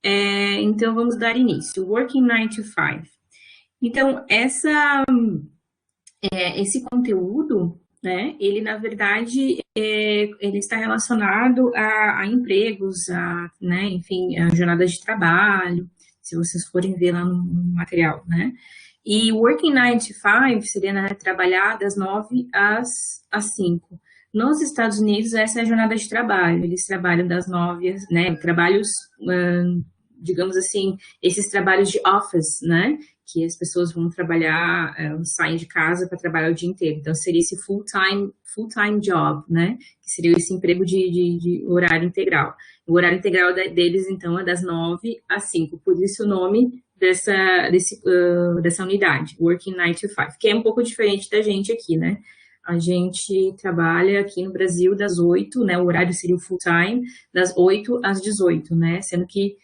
Então, vamos dar início. Working 9 to 5. Então, esse conteúdo, né, ele, na verdade, ele está relacionado a empregos, né, enfim, a jornadas de trabalho, se vocês forem ver lá no material, né. E Working 9 to 5 seria, né, trabalhar das 9 às 5. Nos Estados Unidos, essa é a jornada de trabalho. Eles trabalham das 9, né, trabalhos, digamos assim, esses trabalhos de office, né, que as pessoas vão trabalhar, saem de casa para trabalhar o dia inteiro. Então, seria esse full-time job, né, que seria esse emprego de horário integral. O horário integral deles, então, é das 9 às 5, por isso o nome dessa unidade, Working 9 to 5, que é um pouco diferente da gente aqui, né? A gente trabalha aqui no Brasil das 8, né? O horário seria o full time, das 8 às 18, né? Sendo que,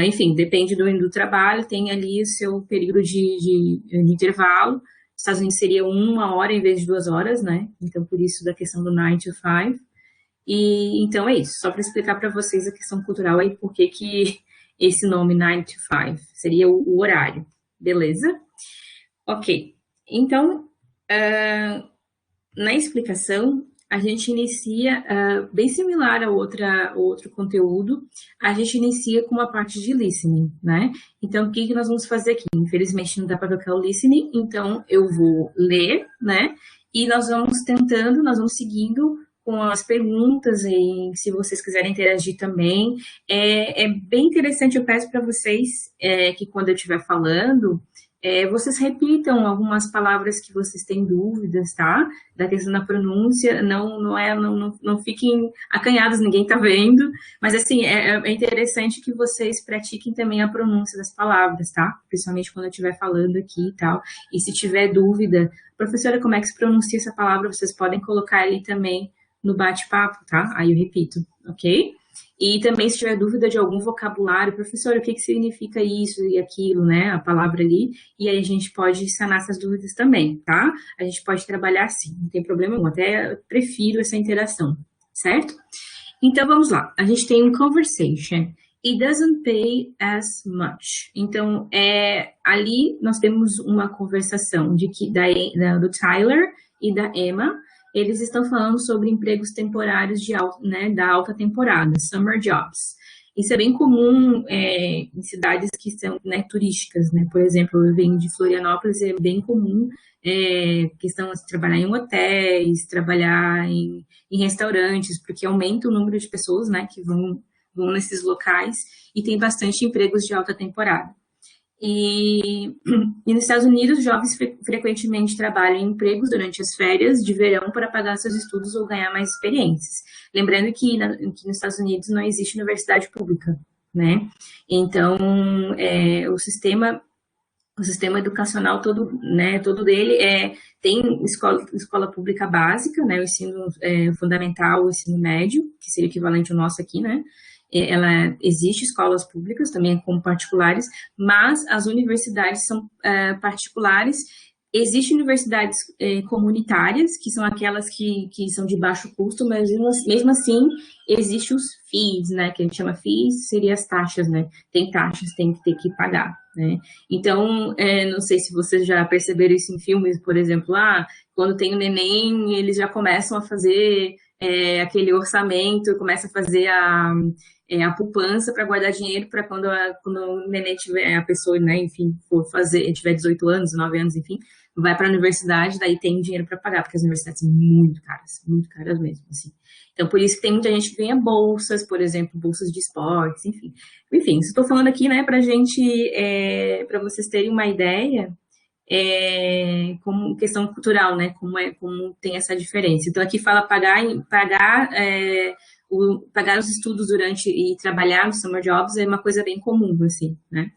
enfim, depende do trabalho, tem ali o seu período de intervalo. Nos Estados Unidos seria 1 hora em vez de 2 horas, né? Então, por isso da questão do 9 to 5. E então é isso, só para explicar para vocês a questão cultural aí, por que esse nome 9 to 5 seria o horário, beleza? Ok, então, na explicação, a gente inicia, bem similar a outro conteúdo, a gente inicia com uma parte de listening, né? Então, o que nós vamos fazer aqui? Infelizmente, não dá para colocar o listening, então eu vou ler, né? E nós vamos seguindo com as perguntas, e se vocês quiserem interagir também. É bem interessante, eu peço para vocês que quando eu estiver falando, vocês repitam algumas palavras que vocês têm dúvidas, tá? Da questão da pronúncia, não fiquem acanhados, ninguém tá vendo, mas assim, é interessante que vocês pratiquem também a pronúncia das palavras, tá? Principalmente quando eu estiver falando aqui e tal. E se tiver dúvida, professora, como é que se pronuncia essa palavra? Vocês podem colocar ali também no bate-papo, tá? Aí eu repito, ok? E também, se tiver dúvida de algum vocabulário, professor, o que significa isso e aquilo, né? A palavra ali, e aí a gente pode sanar essas dúvidas também, tá? A gente pode trabalhar assim, não tem problema nenhum, até eu prefiro essa interação, certo? Então, vamos lá. A gente tem um conversation. It doesn't pay as much. Então, ali nós temos uma conversação do Tyler e da Emma. Eles estão falando sobre empregos temporários da alta temporada, summer jobs. Isso é bem comum em cidades que são, né, turísticas, né? Por exemplo, eu venho de Florianópolis, é bem comum questão de trabalhar em hotéis, trabalhar em restaurantes, porque aumenta o número de pessoas, né, que vão nesses locais, e tem bastante empregos de alta temporada. E nos Estados Unidos, jovens frequentemente trabalham em empregos durante as férias de verão para pagar seus estudos ou ganhar mais experiências. Lembrando que nos Estados Unidos não existe universidade pública, né? Então, o sistema educacional todo, né, todo dele tem escola pública básica, né, o ensino fundamental, o ensino médio, que seria equivalente ao nosso aqui, né? Existe escolas públicas também como particulares, mas as universidades são particulares. Existem universidades comunitárias, que são aquelas que são de baixo custo, mas mesmo assim existem os fees, né, que a gente chama fees, seria as taxas, né, tem taxas, tem que ter que pagar, né. Então, não sei se vocês já perceberam isso em filmes, por exemplo, quando tem o neném, eles já começam a fazer aquele orçamento, começa a fazer a poupança para guardar dinheiro para quando o neném tiver, a pessoa, né, enfim, tiver 18 anos, 9 anos, enfim, vai para a universidade, daí tem dinheiro para pagar, porque as universidades são muito caras mesmo, assim. Então, por isso que tem muita gente que ganha bolsas, por exemplo, bolsas de esportes, enfim. Enfim, estou falando aqui, né, para para vocês terem uma ideia, como questão cultural, né, como tem essa diferença. Então, aqui fala pagar os estudos durante e trabalhar no summer jobs é uma coisa bem comum, assim, né?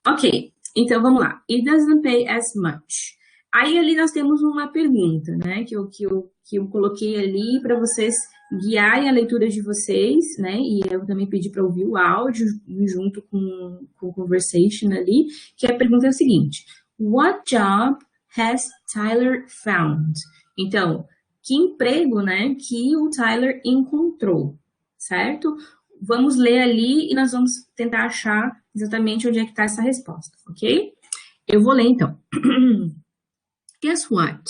Ok, então vamos lá. It doesn't pay as much. Aí ali nós temos uma pergunta, né, que eu coloquei ali para vocês guiarem a leitura de vocês, né, e eu também pedi para ouvir o áudio junto com o conversation ali, que a pergunta é o seguinte: What job has Tyler found? Então, que emprego, né, que o Tyler encontrou, certo? vamos ler ali e nós vamos tentar achar exatamente onde é que está essa resposta, ok? Eu vou ler então. Guess what?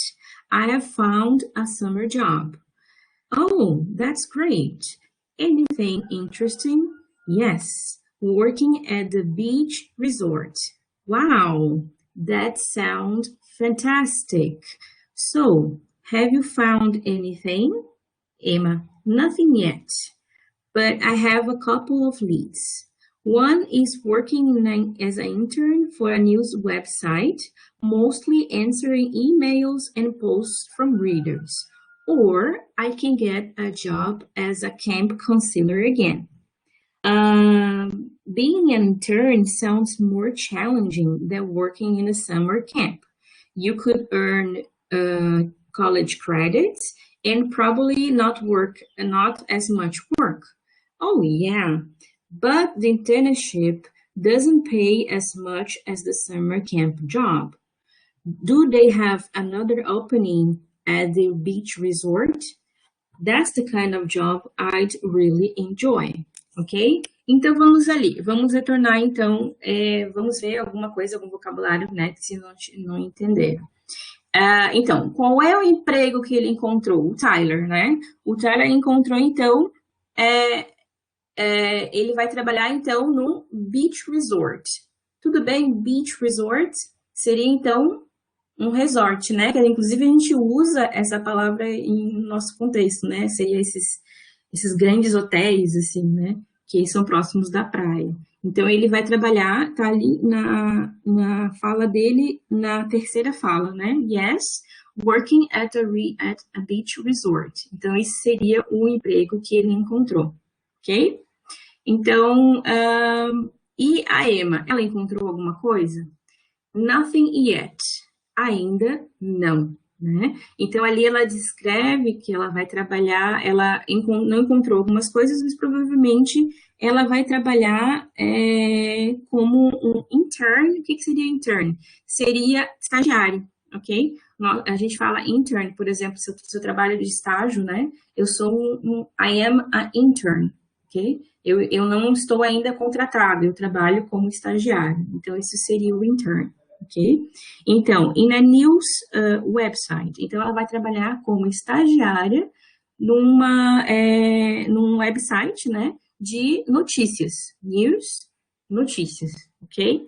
I have found a summer job. Oh, that's great. Anything interesting? Yes, working at the beach resort. Wow, that sounds fantastic. So, have you found anything? Emma, nothing yet, but I have a couple of leads. One is working as an intern for a news website, mostly answering emails and posts from readers. Or I can get a job as a camp counselor again. Being an intern sounds more challenging than working in a summer camp. You could earn college credits and probably not as much work. Oh yeah, but the internship doesn't pay as much as the summer camp job. Do they have another opening at the beach resort? That's the kind of job I'd really enjoy, ok? Então, vamos ali, vamos retornar, então, vamos ver alguma coisa, algum vocabulário, né, se não entenderam. Então, qual é o emprego que ele encontrou? O Tyler, né? O Tyler encontrou, então, ele vai trabalhar, então, no Beach Resort. Tudo bem? Beach Resort seria, então, um resort, né? Que, inclusive, a gente usa essa palavra em nosso contexto, né? Seria esses grandes hotéis, assim, né? Que são próximos da praia. Então, ele vai trabalhar, tá ali na fala dele, na terceira fala, né? Yes, working at a beach resort. Então, esse seria o emprego que ele encontrou, ok? Então, e a Emma, ela encontrou alguma coisa? Nothing yet. Ainda não, né? Então, ali ela descreve que ela vai trabalhar, ela não encontrou algumas coisas, mas provavelmente ela vai trabalhar como um intern. O que seria intern? Seria estagiário, ok? A gente fala intern, por exemplo, se eu trabalho de estágio, né? Eu sou I am an intern, ok? Eu não estou ainda contratado, eu trabalho como estagiário. Então, isso seria o intern. Ok? Então, in a news website. Então, ela vai trabalhar como estagiária num website, né, de notícias. News, notícias, ok?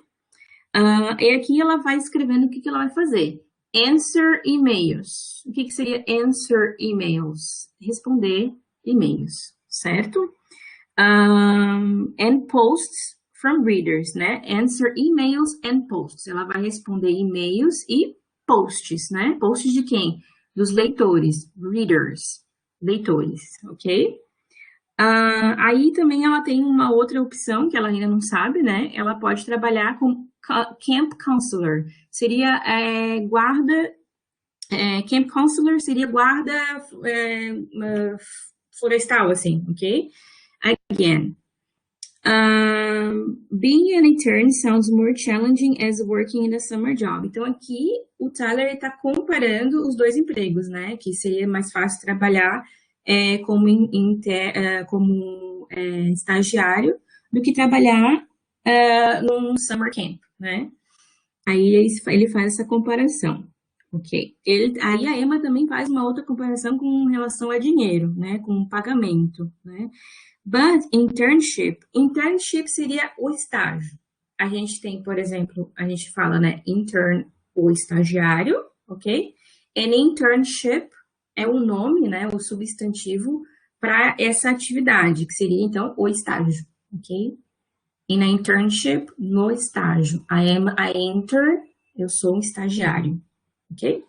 E aqui ela vai escrevendo o que ela vai fazer. Answer emails. O que seria answer emails? Responder e-mails, certo? And posts from readers, né? Answer emails and posts. Ela vai responder e-mails e posts, né? Posts de quem? Dos leitores, readers, leitores, ok? Aí também ela tem uma outra opção que ela ainda não sabe, né? Ela pode trabalhar com camp counselor. Seria guarda... camp counselor seria guarda florestal, assim, ok? Again, being an intern sounds more challenging as working in a summer job. Então, aqui, o Tyler está comparando os dois empregos, né? Que seria mais fácil trabalhar como estagiário do que trabalhar num summer camp, né? Aí ele faz essa comparação, ok? Aí a Emma também faz uma outra comparação com relação a dinheiro, né? Com pagamento, né? But internship seria o estágio. A gente tem, por exemplo, a gente fala, né, intern, o estagiário, ok? And internship é o nome, né, o substantivo para essa atividade, que seria, então, o estágio, ok? In a internship, no estágio. I am a intern, eu sou um estagiário, ok?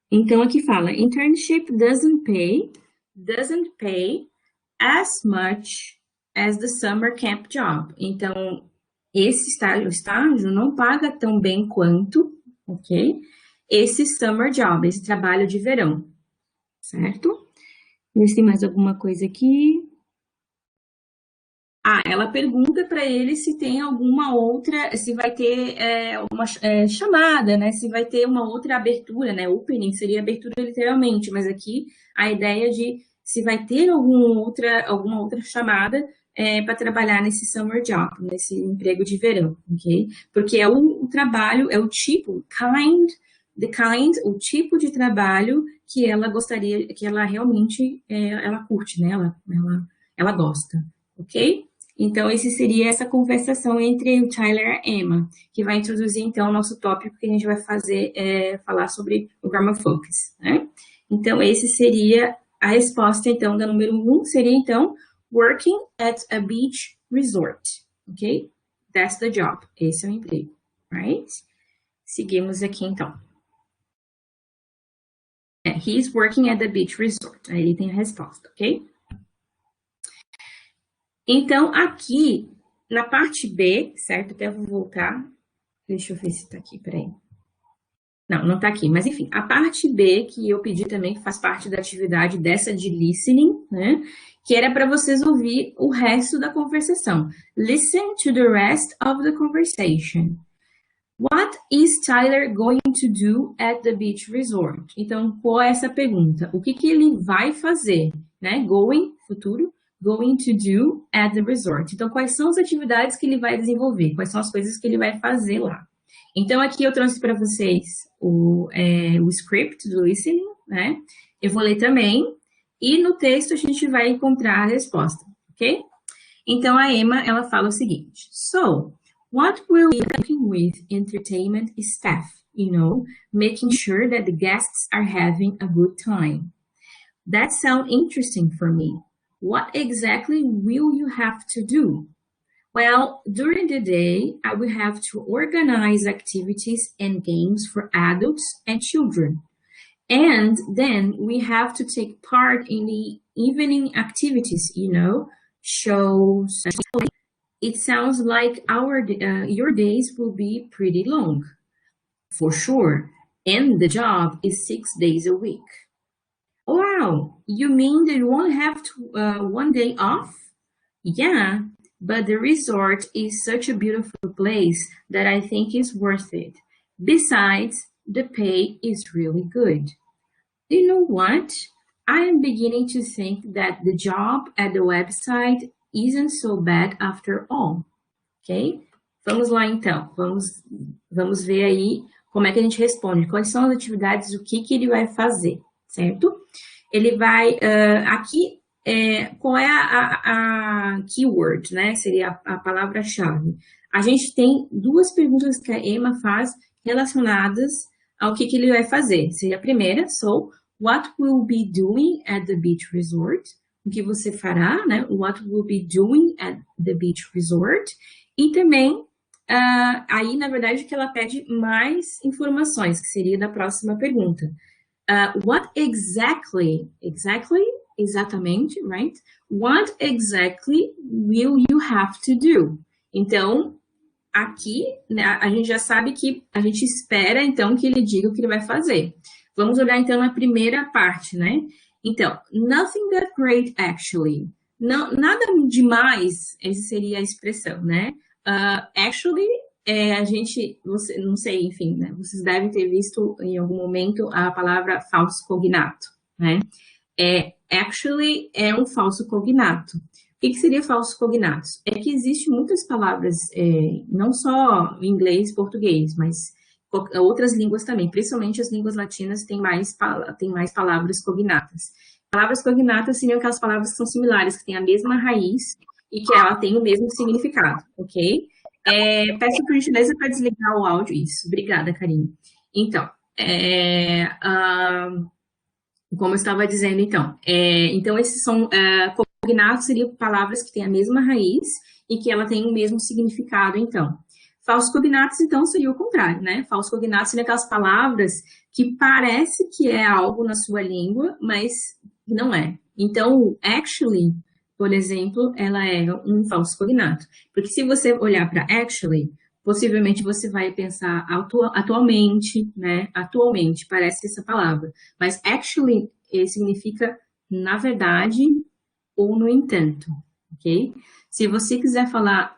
Então, aqui fala, internship doesn't pay as much as the summer camp job. Então, esse estágio não paga tão bem quanto, ok? Esse summer job, esse trabalho de verão, certo? Vê se tem mais alguma coisa aqui. Ela pergunta para ele se tem alguma outra, se vai ter uma chamada, né? Se vai ter uma outra abertura, né? Opening seria abertura literalmente, mas aqui a ideia de se vai ter alguma outra chamada para trabalhar nesse summer job, nesse emprego de verão, ok? Porque é o trabalho, é o tipo, o tipo de trabalho que ela gostaria, que ela realmente, ela curte, né? Ela gosta, ok? Então, essa conversação entre o Tyler e a Emma, que vai introduzir, então, o nosso tópico que a gente vai falar sobre o Grammar Focus, né? Então, esse seria a resposta, então, da número 1, seria, então, working at a beach resort, ok? That's the job. Esse é o emprego, right? Seguimos aqui, então. He's working at the beach resort. Aí ele tem a resposta, ok? Então, aqui, na parte B, certo? Até vou voltar. Deixa eu ver se tá aqui, peraí. Não tá aqui, mas enfim, a parte B, que eu pedi também, que faz parte da atividade dessa de listening, né? Que era para vocês ouvir o resto da conversação. Listen to the rest of the conversation. What is Tyler going to do at the beach resort? Então, qual é essa pergunta? O que ele vai fazer, né? Going, futuro, going to do at the resort. Então, quais são as atividades que ele vai desenvolver? Quais são as coisas que ele vai fazer lá? Então, aqui eu trouxe para vocês o script do listening, né? Eu vou ler também. E no texto a gente vai encontrar a resposta, ok? Então, a Emma, ela fala o seguinte. So, what will be working with entertainment staff, making sure that the guests are having a good time. That sounds interesting for me. What exactly will you have to do? Well, during the day, I will have to organize activities and games for adults and children. And then we have to take part in the evening activities, shows. It sounds like your days will be pretty long. For sure. And the job is 6 days a week. Wow, you mean that you won't have one day off? Yeah, but the resort is such a beautiful place that I think is worth it. Besides, the pay is really good. You know what? I am beginning to think that the job at the website isn't so bad after all. Ok? Vamos lá, então. Vamos ver aí como é que a gente responde. Quais são as atividades, o que ele vai fazer, certo? Ele vai... aqui, qual é a keyword, né? Seria a palavra-chave. A gente tem duas perguntas que a Emma faz relacionadas ao que ele vai fazer. Seria a primeira, so, what will be doing at the beach resort? O que você fará, né? What will be doing at the beach resort? E também, aí, na verdade, que ela pede mais informações, que seria da próxima pergunta. What exatamente, right? What exactly will you have to do? Então, aqui, né, a gente já sabe que a gente espera, então, que ele diga o que ele vai fazer. Vamos olhar, então, na primeira parte, né? Então, nothing that great, actually. Não, nada demais, essa seria a expressão, né? Actually, não sei, enfim, né? Vocês devem ter visto em algum momento a palavra falso cognato, né? Actually é um falso cognato. O que seria falso cognato? É que existem muitas palavras, não só em inglês e português, mas outras línguas também, principalmente as línguas latinas têm mais palavras cognatas. Palavras cognatas seriam aquelas palavras que são similares, que têm a mesma raiz e que ela tem o mesmo significado, ok? Peço por gentileza para desligar o áudio, isso. Obrigada, Karine. Então, como eu estava dizendo, então esses são cognatos, seriam palavras que têm a mesma raiz e que ela tem o mesmo significado, então. Falsos cognatos, então, seria o contrário, né? Falsos cognatos seriam aquelas palavras que parece que é algo na sua língua, mas não é. Então, actually, por exemplo, ela é um falso cognato. Porque se você olhar para actually, possivelmente você vai pensar atualmente, né? Atualmente, parece essa palavra. Mas actually significa na verdade ou no entanto, ok? Se você quiser falar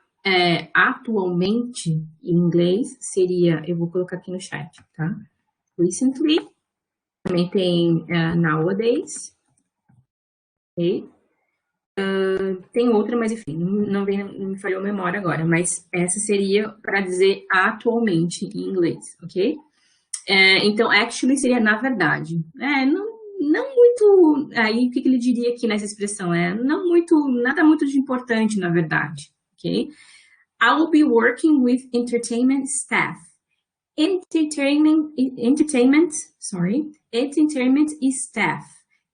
atualmente em inglês, seria, eu vou colocar aqui no chat, tá? Recently, também tem nowadays, ok? Tem outra, mas enfim, não me falhou a memória agora, mas essa seria para dizer atualmente em inglês, ok? Então, actually seria na verdade. Não muito. Aí, o que ele diria aqui nessa expressão? Não muito, nada muito de importante, na verdade, ok? I will be working with entertainment staff. Entertainment staff.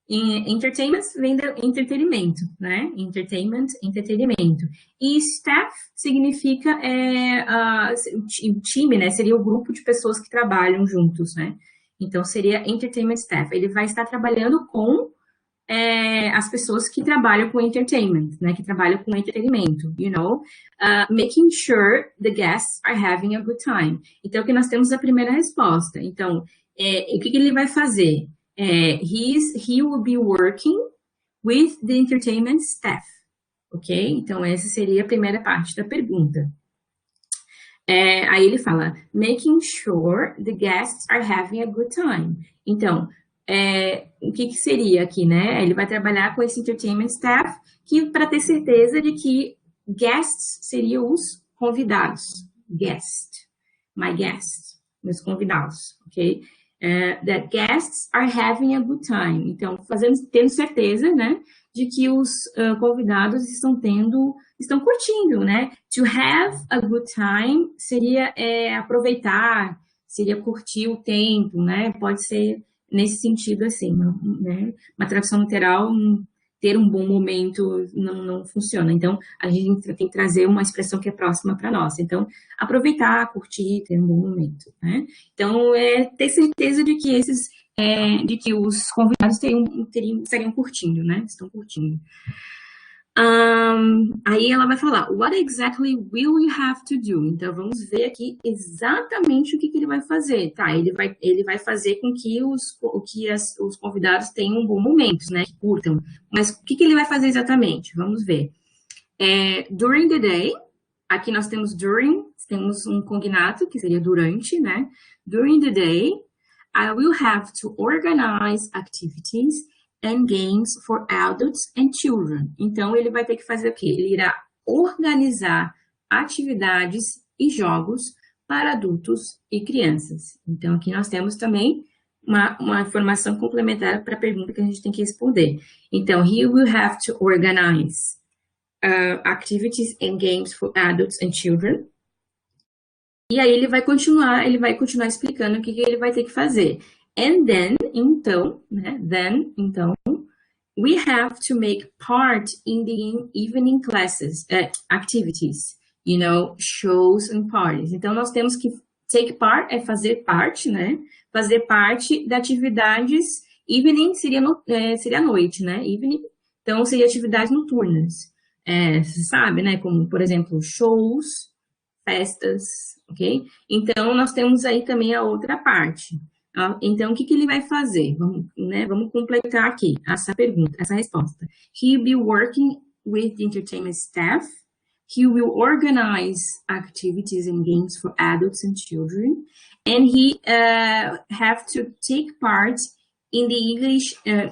Entertainment vem do entretenimento, né? Entertainment, entretenimento. E staff significa o time, né? Seria o grupo de pessoas que trabalham juntos, né? Então, seria entertainment staff. Ele vai estar trabalhando com as pessoas que trabalham com entertainment, né? Que trabalham com entretenimento, making sure the guests are having a good time. Então, aqui nós temos a primeira resposta. Então, o que ele vai fazer? He will be working with the entertainment staff, ok? Então, essa seria a primeira parte da pergunta. Aí ele fala, making sure the guests are having a good time. Então, o que seria aqui, né? Ele vai trabalhar com esse entertainment staff, que para ter certeza de que guests seriam os convidados. Guest, my guest, meus convidados, ok? That guests are having a good time. Então, tendo certeza, né, de que os convidados estão curtindo, né? To have a good time seria aproveitar, seria curtir o tempo, né? Pode ser nesse sentido assim, né? Uma tradução literal, ter um bom momento não funciona. Então, a gente tem que trazer uma expressão que é próxima para nós. Então, aproveitar, curtir, ter um bom momento, né? Então, ter certeza de que os convidados estariam curtindo, né? Estão curtindo. Aí ela vai falar, what exactly will you have to do? Então, vamos ver aqui exatamente o que ele vai fazer, tá? Ele vai fazer com que os convidados tenham um bom momento, né? Que curtam. Mas o que ele vai fazer exatamente? Vamos ver. During the day, aqui nós temos during, temos um cognato, que seria durante, né? During the day, I will have to organize activities and games for adults and children. Então, ele vai ter que fazer o quê? Ele irá organizar atividades e jogos para adultos e crianças. Então, aqui nós temos também uma informação complementar para a pergunta que a gente tem que responder. Então, he will have to organize activities and games for adults and children. E aí ele vai continuar explicando o que ele vai ter que fazer. And then, então, né? We have to make part in the evening classes, activities, shows and parties. Então, nós temos que take part, fazer parte, né? Fazer parte de atividades, evening seria a noite, né? Evening, então, seria atividades noturnas. Você sabe, né? Como, por exemplo, shows, festas, ok? Então, nós temos aí também a outra parte. Então, o que ele vai fazer? Vamos completar aqui essa pergunta, essa resposta. He will be working with the entertainment staff. He will organize activities and games for adults and children. And he have to take part in the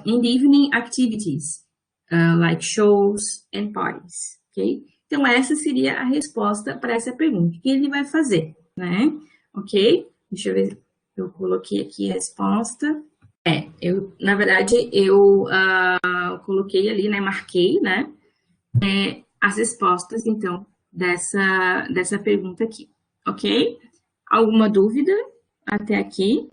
evening activities, like shows and parties, ok? Então, essa seria a resposta para essa pergunta. O que ele vai fazer, né? Ok? Deixa eu ver. Eu coloquei aqui a resposta. Na verdade, eu coloquei ali, né? Marquei, né? As respostas, então, dessa pergunta aqui. Ok? Alguma dúvida até aqui?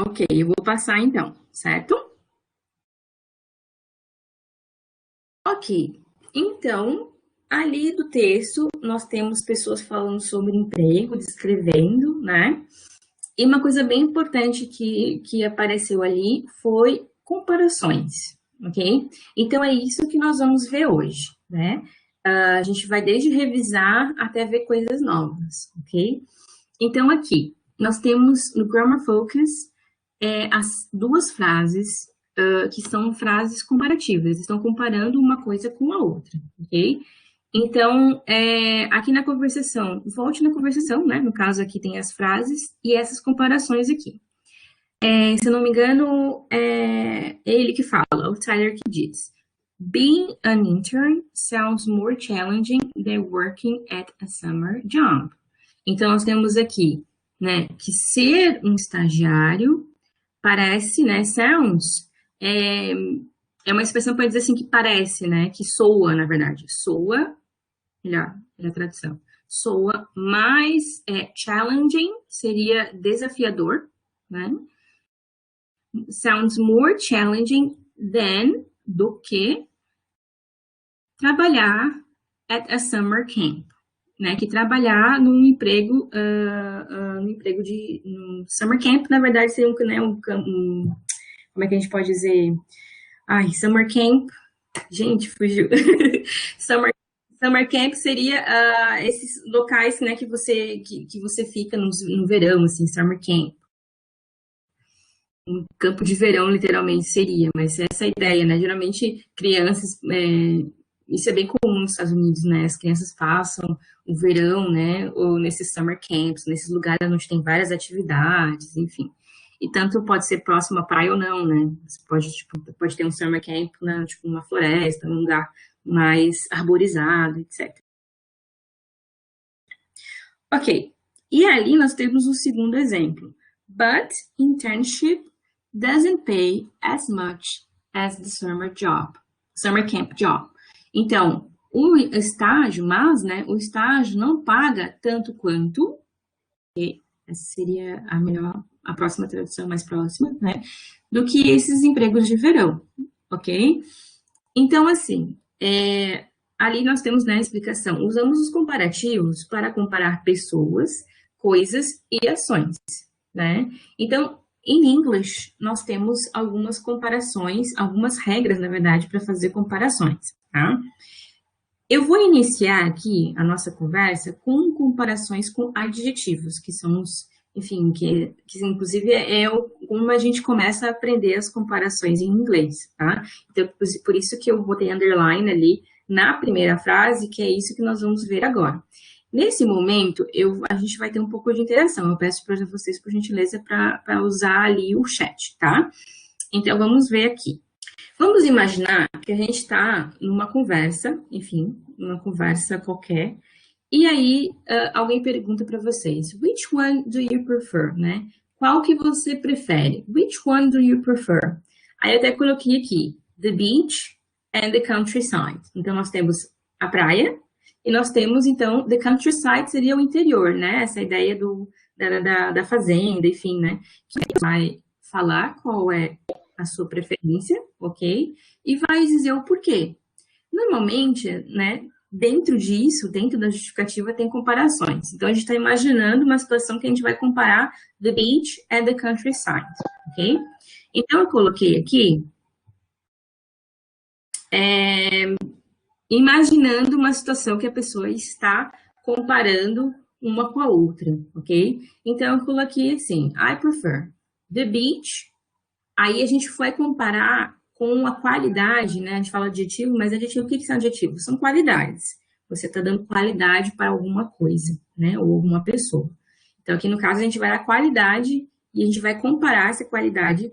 Ok, eu vou passar então, certo? Ok, então, ali do texto, nós temos pessoas falando sobre emprego, descrevendo, né? E uma coisa bem importante que apareceu ali foi comparações, ok? Então, é isso que nós vamos ver hoje, né? A gente vai desde revisar até ver coisas novas, ok? Então, aqui, nós temos no Grammar Focus as duas frases que são frases comparativas, estão comparando uma coisa com a outra, ok? Então, aqui na conversação, volte na conversação, né? No caso aqui tem as frases e essas comparações aqui. Se eu não me engano, é ele que fala, o Tyler que diz. Being an intern sounds more challenging than working at a summer job. Então, nós temos aqui, né, que ser um estagiário parece, né, sounds, é uma expressão para dizer assim que parece, né, que soa, na verdade. Soa, melhor a tradução. Soa mais challenging, seria desafiador, né? Sounds more challenging than, do que, trabalhar at a summer camp, né? Que trabalhar num emprego, summer camp, na verdade, seria como é que a gente pode dizer? Ai, summer camp, gente, fugiu. Summer camp seria esses locais, né, que você fica no verão, assim, summer camp. Um campo de verão, literalmente, seria, mas essa é a ideia, né? Geralmente, crianças, isso é bem comum nos Estados Unidos, né? As crianças passam o verão, né? Ou nesses summer camps, nesses lugares onde tem várias atividades, enfim. E tanto pode ser próximo à praia ou não, né? Você pode ter um summer camp numa floresta, num lugar mais arborizado, etc. Ok. E ali nós temos o segundo exemplo. But internship doesn't pay as much as the summer camp job. Então, o estágio, mas, né, o estágio não paga tanto quanto, essa seria a próxima tradução mais próxima, né, do que esses empregos de verão, ok? Então, assim, ali nós temos, né, a explicação. Usamos os comparativos para comparar pessoas, coisas e ações, né? Então, em English, nós temos algumas comparações, algumas regras, na verdade, para fazer comparações, tá? Eu vou iniciar aqui a nossa conversa com comparações com adjetivos, que são enfim, que inclusive como a gente começa a aprender as comparações em inglês, tá? Então, por isso que eu botei underline ali na primeira frase, que é isso que nós vamos ver agora. Nesse momento, a gente vai ter um pouco de interação. Eu peço para vocês, por gentileza, para usar ali o chat, tá? Então, vamos ver aqui. Vamos imaginar que a gente está numa conversa, enfim, uma conversa qualquer, e aí alguém pergunta para vocês, which one do you prefer, né? Qual que você prefere? Which one do you prefer? Aí eu até coloquei aqui, the beach and the countryside. Então, nós temos a praia, e nós temos, então, the countryside seria o interior, né? Essa ideia da fazenda, enfim, né? Que vai falar qual é a sua preferência, ok? E vai dizer o porquê. Normalmente, né, dentro disso, dentro da justificativa, tem comparações. Então, a gente está imaginando uma situação que a gente vai comparar the beach and the countryside, ok? Então, eu coloquei aqui imaginando uma situação que a pessoa está comparando uma com a outra, ok? Então, eu coloquei assim, I prefer the beach. Aí, a gente foi comparar com a qualidade, né? A gente fala adjetivo, mas adjetivo, o que são adjetivos? São qualidades. Você está dando qualidade para alguma coisa, né? Ou alguma pessoa. Então, aqui no caso, a gente vai dar qualidade e a gente vai comparar essa qualidade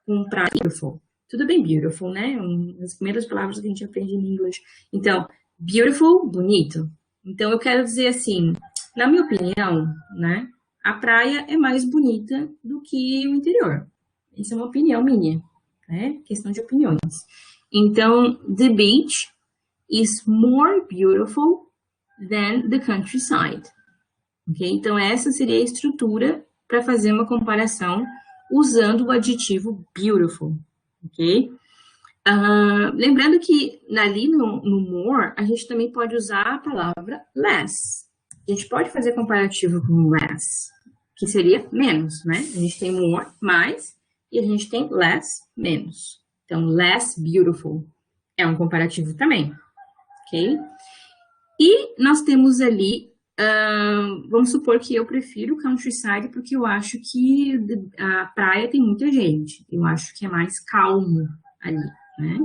com para beautiful. Tudo bem beautiful, né? As primeiras palavras que a gente aprende em inglês. Então, beautiful, bonito. Então, eu quero dizer assim, na minha opinião, né? A praia é mais bonita do que o interior. Essa é uma opinião minha, né? Questão de opiniões. Então, the beach is more beautiful than the countryside. Ok? Então, essa seria a estrutura para fazer uma comparação usando o adjetivo beautiful. Ok? Lembrando que ali no more, a gente também pode usar a palavra less. A gente pode fazer comparativo com less, que seria menos, né? A gente tem more, mais, e a gente tem less, menos. Então, less beautiful é um comparativo também, ok? E nós temos ali Vamos supor que eu prefiro countryside porque eu acho que a praia tem muita gente. Eu acho que é mais calmo ali, né?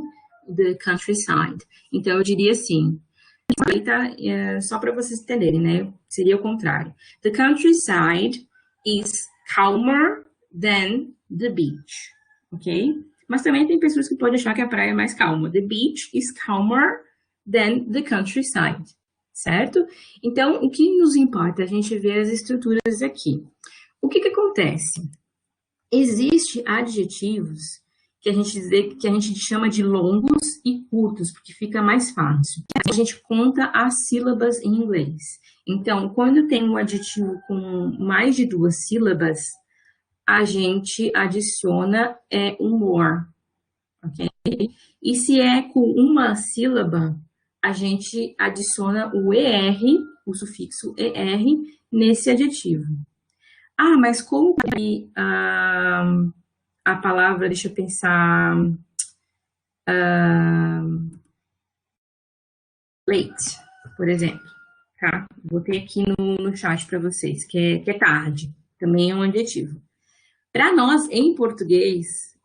The countryside. Então, eu diria assim, aí tá, só para vocês entenderem, né? Seria o contrário. The countryside is calmer than the beach, ok? Mas também tem pessoas que podem achar que a praia é mais calma. The beach is calmer than the countryside, certo? Então, o que nos importa? A gente ver as estruturas aqui. O que que acontece? Existem adjetivos que a gente chama de longos e curtos, porque fica mais fácil. A gente conta as sílabas em inglês. Então, quando tem um adjetivo com mais de 2 sílabas, a gente adiciona um more, ok? E se é com uma sílaba, a gente adiciona o ER, o sufixo ER, nesse adjetivo. Ah, mas como que a palavra, deixa eu pensar, late, por exemplo, tá? Botei aqui no chat para vocês, que é tarde, também é um adjetivo. Para nós, em português,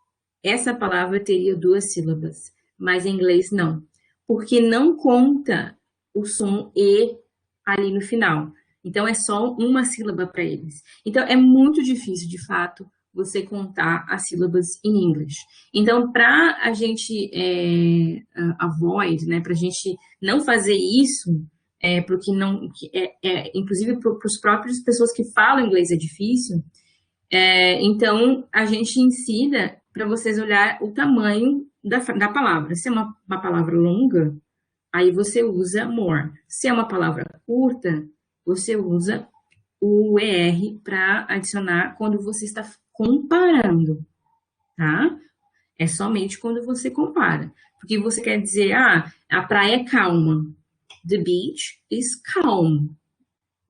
essa palavra teria 2 sílabas, mas em inglês não, porque não conta o som E ali no final. Então, é só uma sílaba para eles. Então, é muito difícil, de fato, você contar as sílabas em inglês. Então, para a gente avoid, né, para a gente não fazer isso, porque não, inclusive para os próprios pessoas que falam inglês é difícil, então a gente ensina para vocês olhar o tamanho da palavra. Se é uma palavra longa, aí você usa more. Se é uma palavra curta, você usa o ER para adicionar quando você está comparando, tá? É somente quando você compara. Porque você quer dizer, a praia é calma. The beach is calm,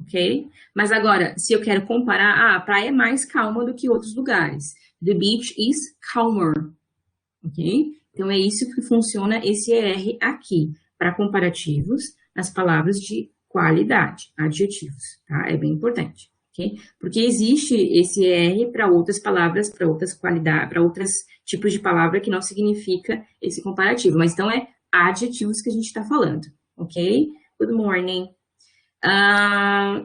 ok? Mas agora, se eu quero comparar, a praia é mais calma do que outros lugares. The beach is calmer, ok? Então, é isso que funciona esse ER aqui, para comparativos nas palavras de qualidade, adjetivos, tá? É bem importante, ok? Porque existe esse ER para outras palavras, para outras qualidades, para outros tipos de palavra que não significa esse comparativo, mas então é adjetivos que a gente está falando, ok? Good morning.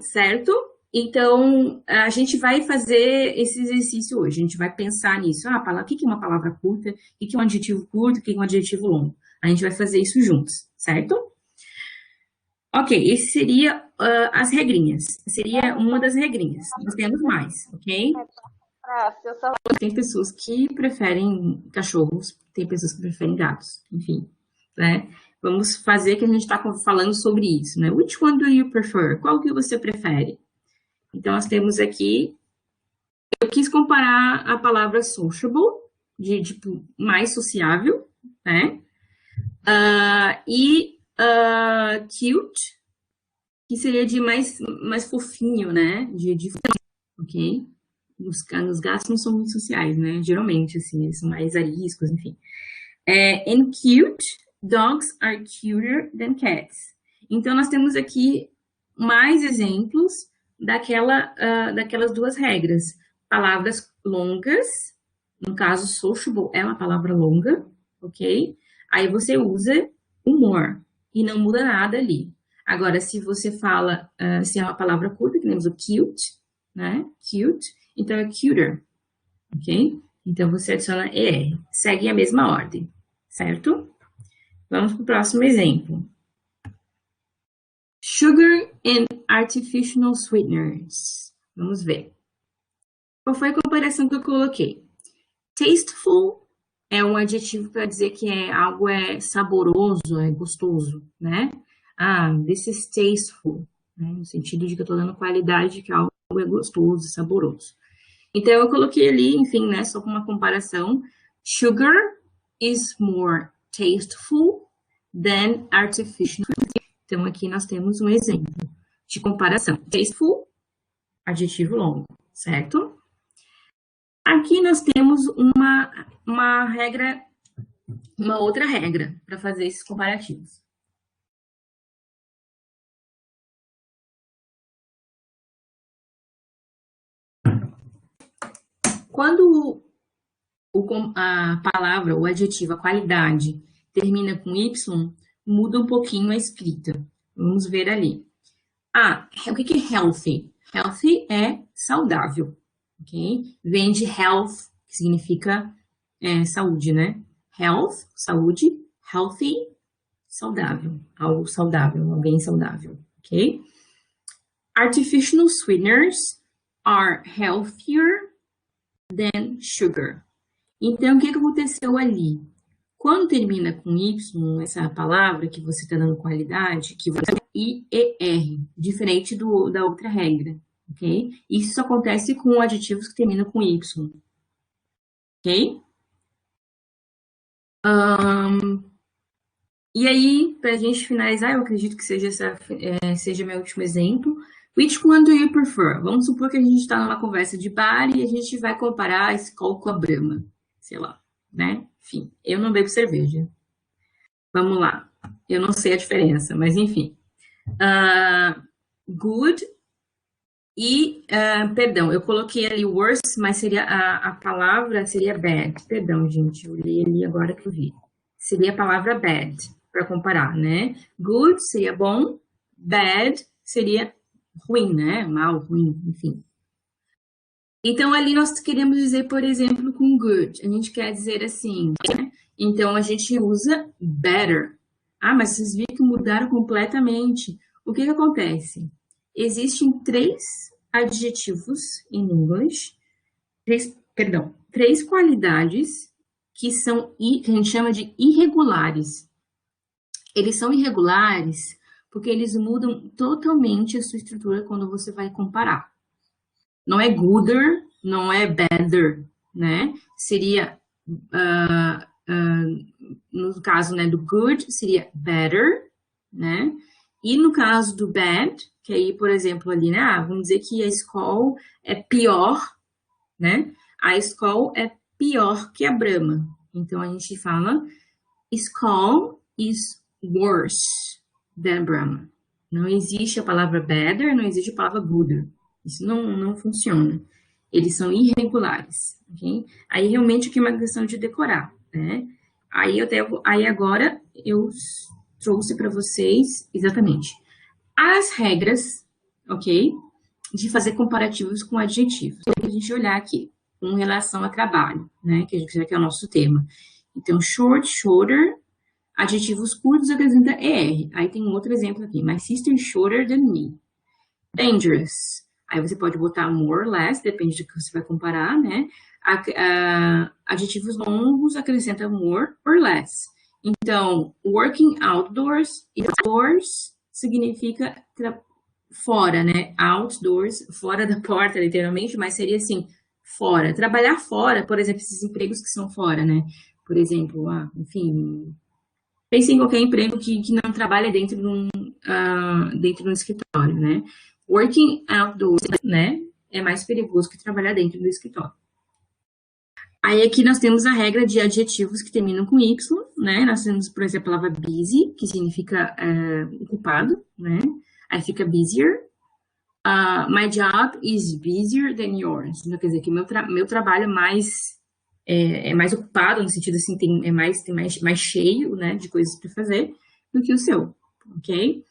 Certo? Então, a gente vai fazer esse exercício hoje. A gente vai pensar nisso. O que é uma palavra curta? O que é um adjetivo curto? O que é um adjetivo longo? A gente vai fazer isso juntos, certo? Ok, esse seria as regrinhas. Seria uma das regrinhas. Nós temos mais, ok? Tem pessoas que preferem cachorros, tem pessoas que preferem gatos, enfim, né? Vamos fazer que a gente está falando sobre isso, né? Which one do you prefer? Qual que você prefere? Então, nós temos aqui, eu quis comparar a palavra sociable, de tipo, mais sociável, né? E cute, que seria de mais fofinho, né? Ok? Os gatos não são muito sociais, né? Geralmente, assim, eles são mais ariscos, enfim. And cute, dogs are cuter than cats. Então, nós temos aqui mais exemplos daquelas 2 regras. Palavras longas, no caso, sociable é uma palavra longa, ok? Aí você usa o more e não muda nada ali. Agora, se você fala, se é uma palavra curta, que nem o cute, né? Cute, então é cuter, ok? Então você adiciona ER. Segue a mesma ordem, certo? Vamos para o próximo exemplo. Sugar and artificial sweeteners. Vamos ver. Qual foi a comparação que eu coloquei? Tasteful é um adjetivo para dizer que algo é saboroso, é gostoso, né? This is tasteful, né? No sentido de que eu estou dando qualidade, que algo é gostoso, saboroso. Então, eu coloquei ali, enfim, né, só com uma comparação. Sugar is more tasteful than artificial. Então, aqui nós temos um exemplo de comparação. Tasteful, adjetivo longo, certo? Aqui nós temos uma regra, uma outra regra para fazer esses comparativos. Quando a palavra, o adjetivo, a qualidade, termina com Y, muda um pouquinho a escrita. Vamos ver ali. O que é healthy? Healthy é saudável, ok? Vem de health, que significa saúde, né? Health, saúde, healthy, saudável, algo saudável, alguém saudável, ok? Artificial sweeteners are healthier than sugar. Então, o que aconteceu ali? Quando termina com Y, essa palavra que você está dando qualidade, que você IER, diferente da outra regra, ok? Isso só acontece com adjetivos que terminam com Y, ok? E aí, para a gente finalizar, eu acredito que seja meu último exemplo. Which one do you prefer? Vamos supor que a gente está numa conversa de bar e a gente vai comparar a Skol com a Brahma, sei lá, né? Enfim, eu não bebo cerveja. Vamos lá. Eu não sei a diferença, mas enfim. Good e, perdão, eu coloquei ali worse, mas seria a palavra seria bad. Perdão, gente, eu li ali agora que eu vi. Seria a palavra bad, para comparar, né? Good seria bom, bad seria ruim, né? Mal, ruim, enfim. Então, ali nós queremos dizer, por exemplo, com good, a gente quer dizer assim, né? Então, a gente usa better. Mas vocês viram que mudaram completamente. O que acontece? Existem 3 adjetivos em inglês, 3 qualidades que a gente chama de irregulares. Eles são irregulares porque eles mudam totalmente a sua estrutura quando você vai comparar. Não é gooder, não é better, né? Seria, no caso, né, do good, seria better, né? E no caso do bad, que aí, por exemplo, ali, né, vamos dizer que a Skol é pior, né? A Skol é pior que a Brahma. Então, a gente fala Skol is worse than Brahma. Não existe a palavra better, não existe a palavra gooder. Isso não funciona. Eles são irregulares, ok? Aí, realmente, aqui é uma questão de decorar, né? Aí agora, eu trouxe para vocês, exatamente, as regras, ok? De fazer comparativos com adjetivos. Então, a gente olhar aqui, com relação a trabalho, né? Que é o nosso tema. Então, short, shorter, adjetivos curtos acrescenta ER. Aí tem um outro exemplo aqui. My sister is shorter than me. Dangerous. Aí você pode botar more or less, depende do que você vai comparar, né? Adjetivos longos acrescenta more or less. Então, working outdoors, outdoors significa fora, né? Outdoors, fora da porta, literalmente, mas seria assim, fora. Trabalhar fora, por exemplo, esses empregos que são fora, né? Por exemplo, enfim, pense em qualquer emprego que não trabalha dentro de um escritório, né? Working outdoors, né? É mais perigoso que trabalhar dentro do escritório. Aí aqui nós temos a regra de adjetivos que terminam com Y, né? Nós temos, por exemplo, a palavra busy, que significa ocupado, né? Aí fica busier. My job is busier than yours. Então, quer dizer que meu trabalho é mais ocupado, no sentido assim, tem mais cheio, né, de coisas para fazer do que o seu, ok?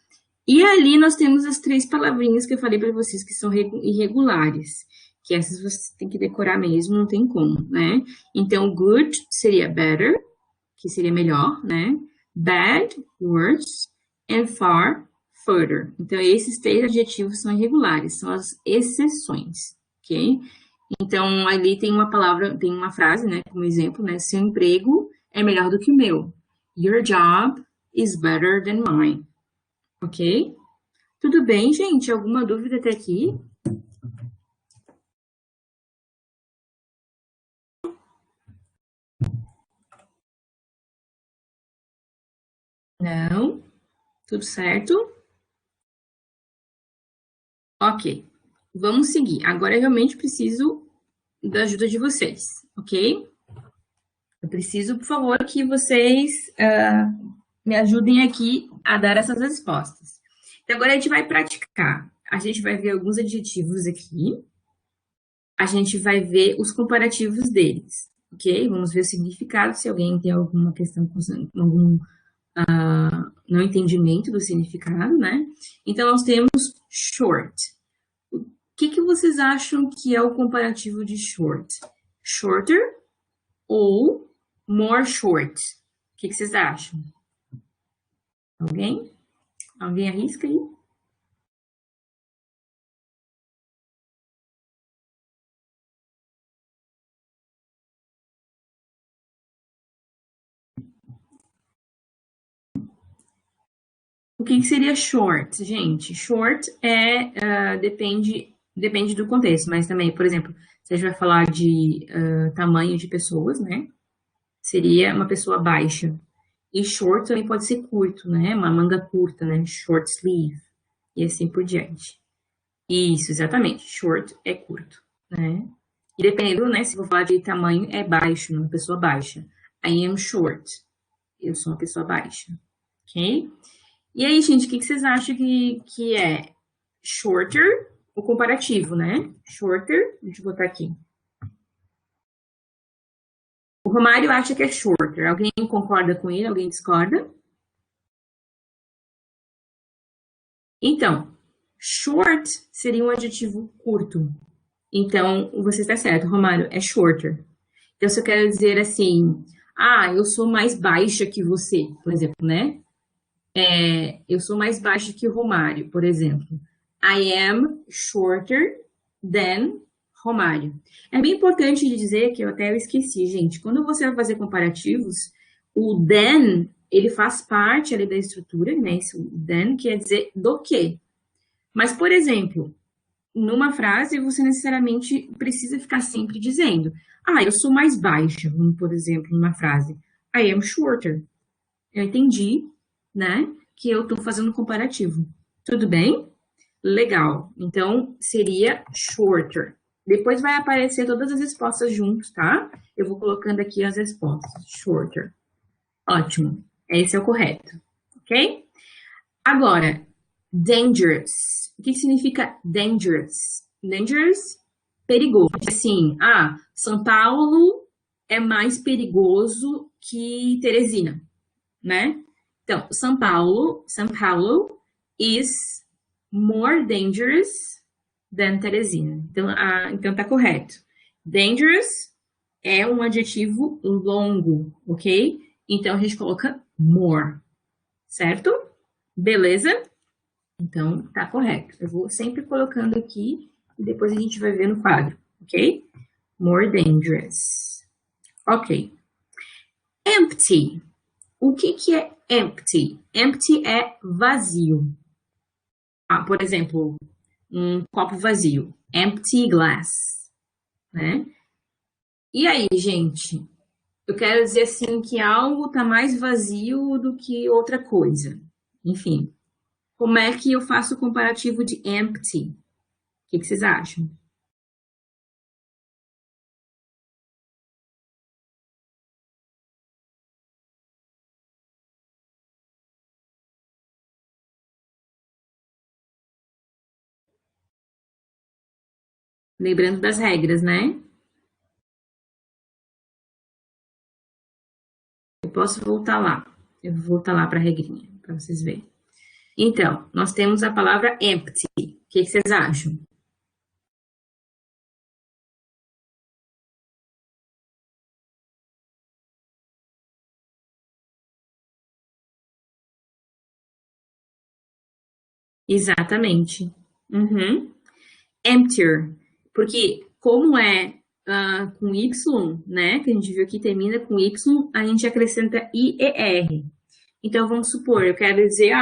E ali nós temos as 3 palavrinhas que eu falei para vocês que são irregulares, que essas você tem que decorar mesmo, não tem como, né? Então, good seria better, que seria melhor, né? Bad, worse, and far, further. Então, esses 3 adjetivos são irregulares, são as exceções, ok? Então, ali tem uma frase, né, como exemplo, né? Seu emprego é melhor do que o meu. Your job is better than mine. Ok? Tudo bem, gente? Alguma dúvida até aqui? Não? Tudo certo? Ok. Vamos seguir. Agora eu realmente preciso da ajuda de vocês, ok? Eu preciso, por favor, que vocês me ajudem aqui a dar essas respostas. Então, agora a gente vai praticar. A gente vai ver alguns adjetivos aqui. a gente vai ver os comparativos deles, ok? Vamos ver o significado, se alguém tem alguma questão com algum não entendimento do significado, né? Então, nós temos short. O que vocês acham que é o comparativo de short? Shorter ou more short? O que vocês acham? Alguém? Alguém arrisca aí? O que seria short, gente? Short depende do contexto, mas também, por exemplo, se a gente vai falar de tamanho de pessoas, né? Seria uma pessoa baixa. E short também pode ser curto, né? Uma manga curta, né? Short sleeve. E assim por diante. Isso, exatamente. Short é curto, né? E dependendo, né? Se for falar de tamanho, é baixo, uma pessoa baixa. I am short. Eu sou uma pessoa baixa. Ok? E aí, gente, o que vocês acham que é shorter, o comparativo, né? Shorter, deixa eu botar aqui. O Romário acha que é shorter. Alguém concorda com ele? Alguém discorda? Então, short seria um adjetivo curto. Então, você está certo, Romário, é shorter. Então, se eu quero dizer assim, eu sou mais baixa que você, por exemplo, né? Eu sou mais baixa que o Romário, por exemplo. I am shorter than Romário. É bem importante de dizer que eu até esqueci, gente. Quando você vai fazer comparativos, o than, ele faz parte ali da estrutura, né? Esse than quer dizer do que. Mas, por exemplo, numa frase, você necessariamente precisa ficar sempre dizendo: eu sou mais baixa, por exemplo, numa frase. I am shorter. Eu entendi, né, que eu estou fazendo um comparativo. Tudo bem? Legal. Então, seria shorter. Depois vai aparecer todas as respostas juntos, tá? Eu vou colocando aqui as respostas. Shorter. Ótimo. Esse é o correto. Ok? Agora, dangerous. O que significa dangerous? Dangerous, perigoso. Assim, São Paulo é mais perigoso que Teresina, né? Então, São Paulo is more dangerous than Teresina. Então tá correto. Dangerous é um adjetivo longo, ok? Então a gente coloca more, certo? Beleza? Então, tá correto. Eu vou sempre colocando aqui e depois a gente vai ver no quadro, ok? More dangerous. Ok. Empty. O que é empty? Empty é vazio. Por exemplo, um copo vazio. Empty glass, né? E aí, gente? Eu quero dizer assim que algo tá mais vazio do que outra coisa. Enfim, como é que eu faço o comparativo de empty? O que vocês acham? Lembrando das regras, né? Eu posso voltar lá. Eu vou voltar lá para a regrinha, para vocês verem. Então, nós temos a palavra empty. O que vocês acham? Exatamente. Uhum. Emptier. Porque como é com Y, né? Que a gente viu aqui termina com Y, a gente acrescenta IER. Então, vamos supor, eu quero dizer,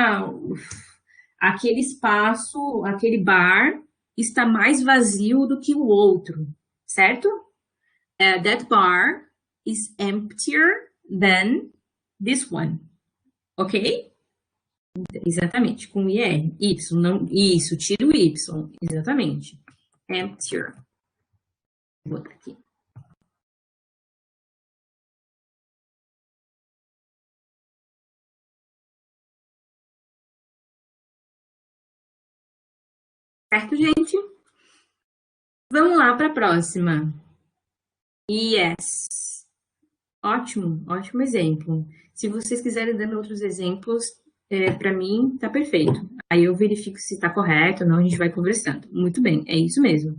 aquele espaço, aquele bar está mais vazio do que o outro, certo? That bar is emptier than this one, ok? Exatamente, com IR. Y, não, isso, tira o Y, exatamente. Emptier. Vou botar aqui. Certo, gente? Vamos lá para a próxima. Yes. Ótimo, ótimo exemplo. Se vocês quiserem dar outros exemplos, para mim tá perfeito. Aí eu verifico se está correto ou não, a gente vai conversando. Muito bem, é isso mesmo.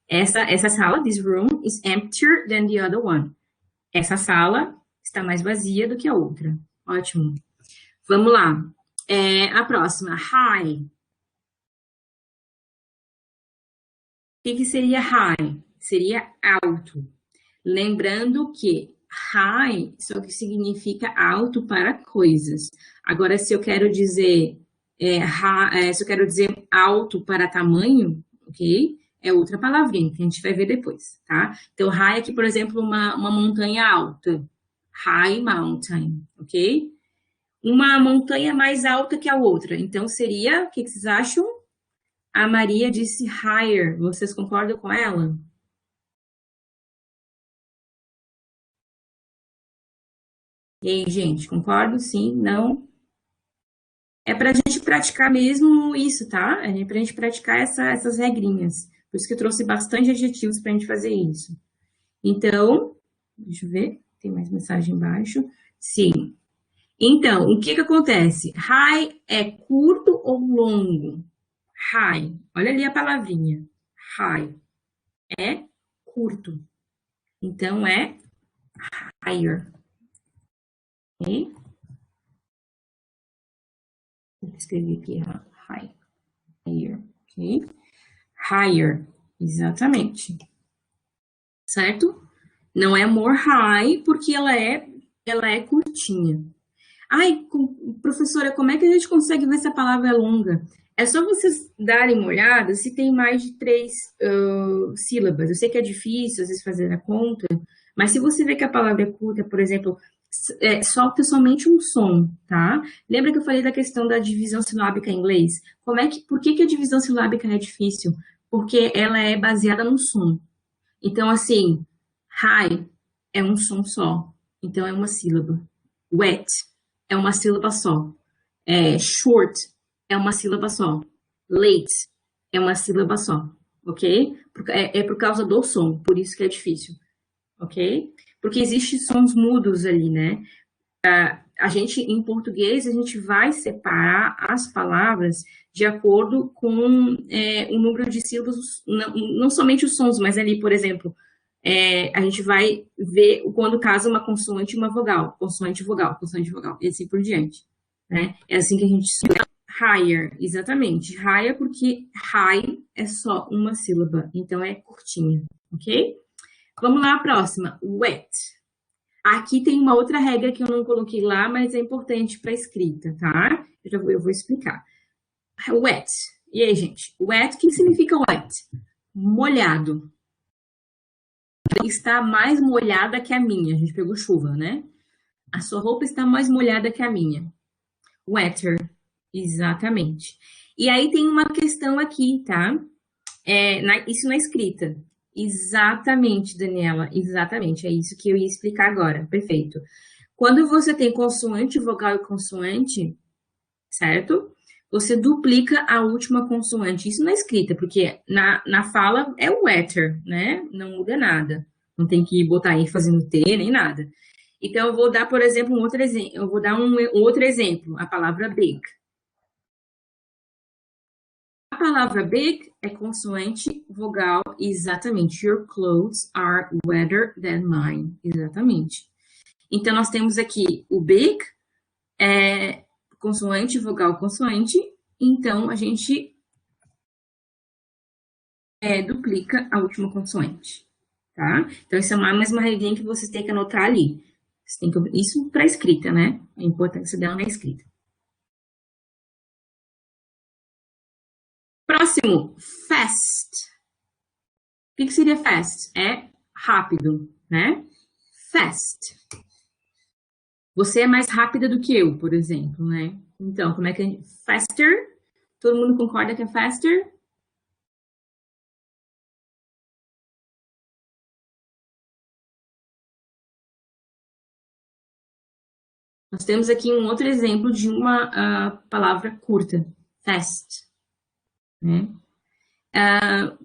Essa sala, this room, is emptier than the other one. Essa sala está mais vazia do que a outra. Ótimo. Vamos lá. A próxima, high. O que seria high? Seria alto. Lembrando que high só que significa alto para coisas. Agora, se eu quero dizer se eu quero dizer alto para tamanho, ok? É outra palavrinha que a gente vai ver depois, tá? Então, high aqui, por exemplo, uma montanha alta. High mountain, ok? Uma montanha mais alta que a outra. Então, seria, o que vocês acham? A Maria disse higher. Vocês concordam com ela? E aí, gente, concordo? Sim? Não? É para a gente praticar mesmo isso, tá? É para a gente praticar essas regrinhas. Por isso que eu trouxe bastante adjetivos para a gente fazer isso. Então, deixa eu ver, tem mais mensagem embaixo. Sim. Então, o que que acontece? High é curto ou longo? High. Olha ali a palavrinha. High é curto. Então, é higher. Ok? Vou escrever aqui, high. Higher. Ok? Higher. Exatamente. Certo? Não é more high, porque ela é curtinha. Ai, professora, como é que a gente consegue ver se a palavra é longa? É só vocês darem uma olhada se tem mais de 3 sílabas. Eu sei que é difícil, às vezes, fazer a conta, mas se você vê que a palavra é curta, por exemplo, solta somente um som, tá? Lembra que eu falei da questão da divisão silábica em inglês? Por que a divisão silábica é difícil? Porque ela é baseada no som. Então, assim, high é um som só. Então, é uma sílaba. Wet é uma sílaba só. Short é uma sílaba só. Late é uma sílaba só. Ok? É por causa do som, por isso que é difícil. Ok? Porque existem sons mudos ali, né? A gente, em português, a gente vai separar as palavras de acordo com o número de sílabas, não somente os sons, mas ali, por exemplo, a gente vai ver quando casa uma consoante e uma vogal, consoante, vogal, e assim por diante. Né? É assim que a gente chama. Higher, exatamente. Higher porque high é só uma sílaba, então é curtinha, ok? Vamos lá, a próxima. Wet. Aqui tem uma outra regra que eu não coloquei lá, mas é importante para a escrita, tá? Eu vou explicar. Wet. E aí, gente? Wet, o que significa wet? Molhado. Está mais molhada que a minha. A gente pegou chuva, né? A sua roupa está mais molhada que a minha. Wetter. Exatamente. E aí tem uma questão aqui, tá? Isso na escrita. Exatamente, Daniela. Exatamente. É isso que eu ia explicar agora. Perfeito. Quando você tem consoante, vogal e consoante, certo? Você duplica a última consoante. Isso na escrita, porque na fala é o wetter, né? Não muda nada. Não tem que botar ênfase no T, nem nada. Então, eu vou dar, por exemplo, um outro exemplo. Eu vou dar um outro exemplo. A palavra big. A palavra big é consoante, vogal, exatamente. Your clothes are wetter than mine. Exatamente. Então, nós temos aqui o big, consoante, vogal, consoante. Então, a gente duplica a última consoante, tá? Então, isso é mais uma regrinha que vocês têm que anotar ali. Isso para escrita, né? A importância dela na escrita. Próximo, fast. O que seria fast? É rápido, né? Fast. Você é mais rápida do que eu, por exemplo, né? Então, como é que a gente... Faster? Todo mundo concorda que é faster? Nós temos aqui um outro exemplo de uma palavra curta. Fast. Né?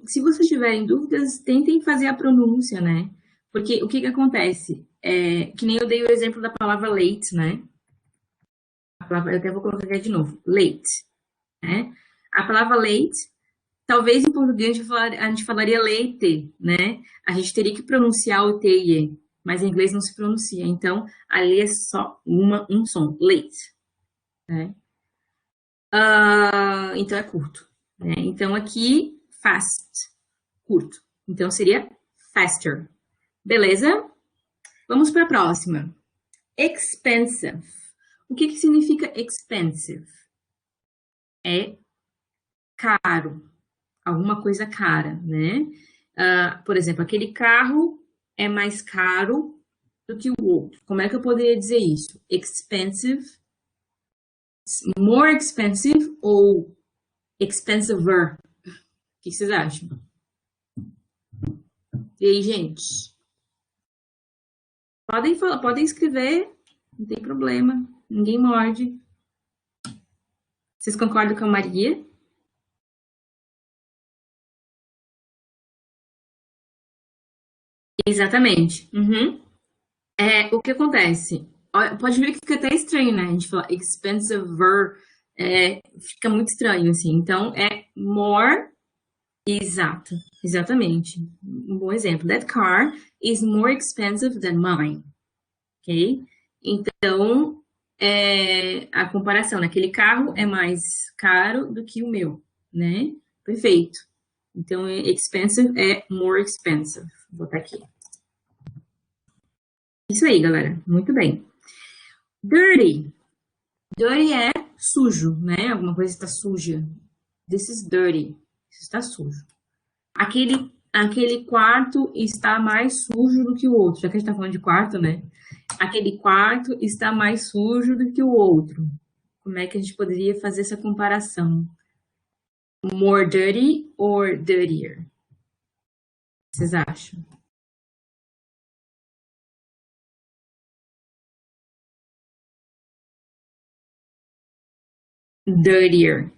Se vocês tiverem dúvidas, tentem fazer a pronúncia, né? Porque o que que acontece? Que nem eu dei o exemplo da palavra late, né? Eu até vou colocar aqui de novo. Late, né? A palavra late, talvez em português a gente falaria leite, né? A gente teria que pronunciar o T e E, mas em inglês não se pronuncia. Então, ali é só um som, late, né? Então é curto, né? Então aqui, fast, curto. Então seria faster. Beleza? Vamos para a próxima. Expensive. O que que significa expensive? É caro, alguma coisa cara, né? Por exemplo, aquele carro é mais caro do que o outro. Como é que eu poderia dizer isso? Expensive, more expensive ou expensiver? O que vocês acham? E aí, gente? Podem falar, podem escrever, não tem problema, ninguém morde. Vocês concordam com a Maria? Exatamente. Uhum. O que acontece? Pode ver que fica até estranho, né? A gente fala expensive, fica muito estranho, assim. Então, é more, exato, exatamente. Um bom exemplo. That car is more expensive than mine, ok? Então, a comparação, né? Aquele carro é mais caro do que o meu, né? Perfeito. Então, expensive é more expensive. Vou botar aqui. Isso aí, galera. Muito bem. Dirty. Dirty é sujo, né? Alguma coisa está suja. This is dirty. Isso está sujo. Aquele quarto está mais sujo do que o outro. Já que a gente está falando de quarto, né? Aquele quarto está mais sujo do que o outro. Como é que a gente poderia fazer essa comparação? More dirty or dirtier? Vocês acham? Dirtier.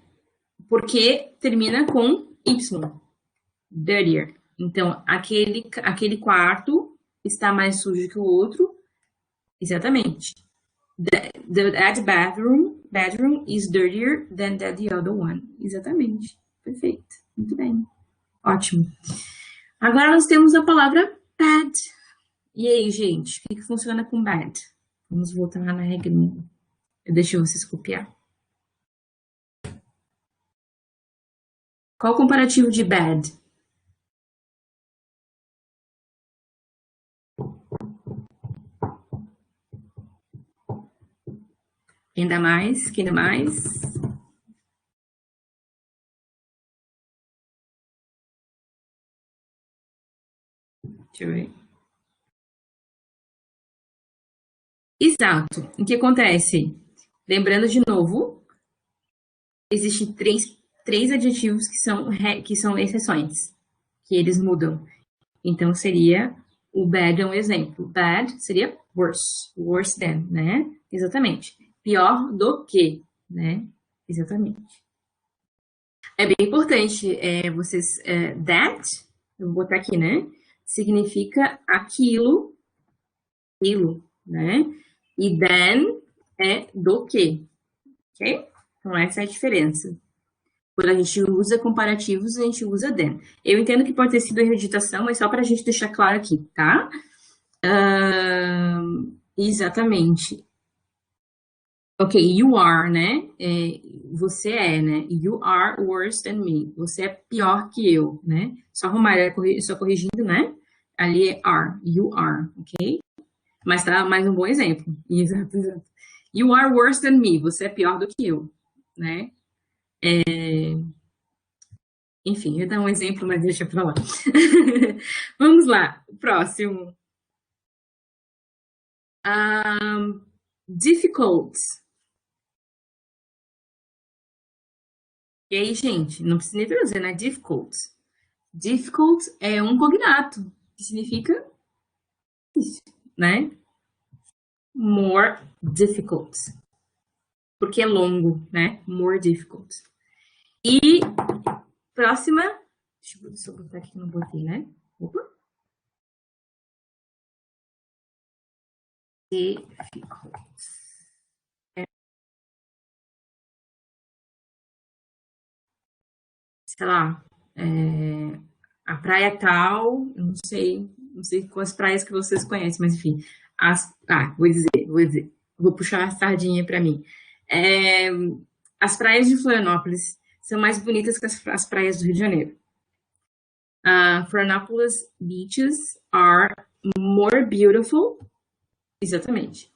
Porque termina com Y. Dirtier. Então, aquele quarto está mais sujo que o outro. Exatamente. That bedroom is dirtier than the other one. Exatamente. Perfeito. Muito bem. Ótimo. Agora nós temos a palavra bad. E aí, gente, o que funciona com bad? Vamos voltar na regrinha. Eu deixei vocês copiar. Qual o comparativo de bad? Quem dá mais? Quem dá mais? Deixa eu ver. Exato. O que acontece? Lembrando de novo, existem três adjetivos que são exceções, que eles mudam. Então, seria o bad é um exemplo. Bad seria worse, worse than, né? Exatamente. Pior do que, né? Exatamente. É bem importante that, eu vou botar aqui, né? Significa aquilo, né? E then é do que, ok? Então, essa é a diferença. Quando a gente usa comparativos, a gente usa then. Eu entendo que pode ter sido erro de digitação, mas só para a gente deixar claro aqui, tá? Exatamente. Ok, you are, né? Você é, né? You are worse than me. Você é pior que eu, né? Só arrumar, só corrigindo, né? Ali é are, you are, ok? Mas tá mais um bom exemplo. Exato, exato. You are worse than me. Você é pior do que eu, né? Enfim, eu ia dar um exemplo, mas deixa pra lá. Vamos lá, próximo. Difficult. E aí, gente, não precisa nem trazer, né? Difficult. Difficult é um cognato, que significa isso, né? More difficult. Porque é longo, né? More difficult. E próxima, Deixa eu botar aqui que eu não botei, né? Opa. Difficult. Sei lá, a praia tal, eu não sei quais praias que vocês conhecem, mas enfim, vou dizer, vou puxar a sardinha para mim. É, as praias de Florianópolis são mais bonitas que as praias do Rio de Janeiro. Florianópolis beaches are more beautiful. Exatamente.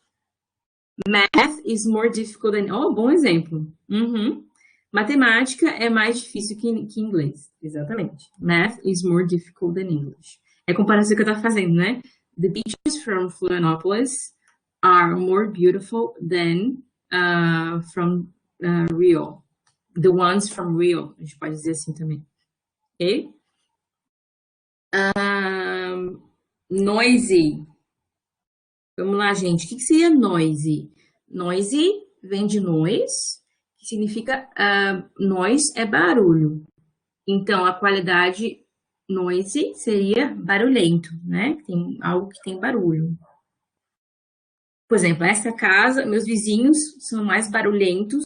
Math is more difficult than. Oh, bom exemplo. Uhum. Matemática é mais difícil que inglês. Exatamente. Math is more difficult than English. É a comparação que eu estava fazendo, né? The beaches from Florianopolis are more beautiful than from Rio. The ones from Rio. A gente pode dizer assim também. Ok? Noisy. Vamos lá, gente. O que seria noisy? Noisy vem de noise, que significa noise é barulho. Então, a qualidade noisy seria barulhento, né? Tem algo que tem barulho. Por exemplo, essa casa, meus vizinhos são mais barulhentos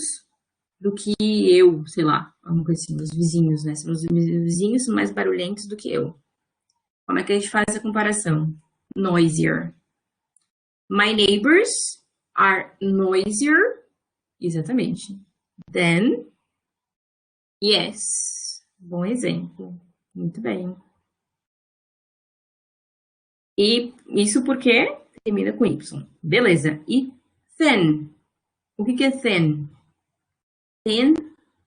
do que eu, sei lá, alguma coisa assim, meus vizinhos, né? Meus vizinhos são mais barulhentos do que eu. Como é que a gente faz essa comparação? Noisier. My neighbors are noisier. Exatamente. Then, yes. Bom exemplo. Muito bem. E isso porque termina com Y. Beleza. E thin. O que é thin? Thin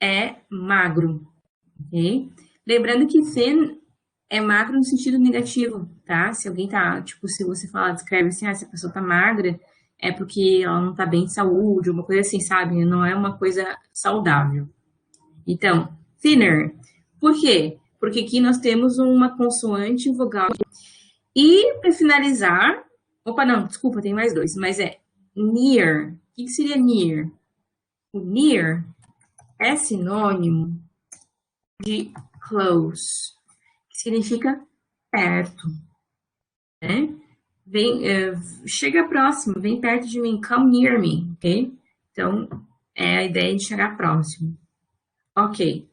é magro. Ok? Lembrando que thin é magro no sentido negativo, tá? Se alguém tá, tipo, se você falar, descreve assim, essa pessoa tá magra, é porque ela não tá bem de saúde, uma coisa assim, sabe? Não é uma coisa saudável. Então, thinner. Por quê? Porque aqui nós temos uma consoante vogal. E para finalizar, opa, não, desculpa, tem mais dois, mas é near. O que seria near? O near é sinônimo de close, que significa perto, né? Vem, chega próximo, vem perto de mim, come near me, ok? Então, é a ideia de chegar próximo. Ok.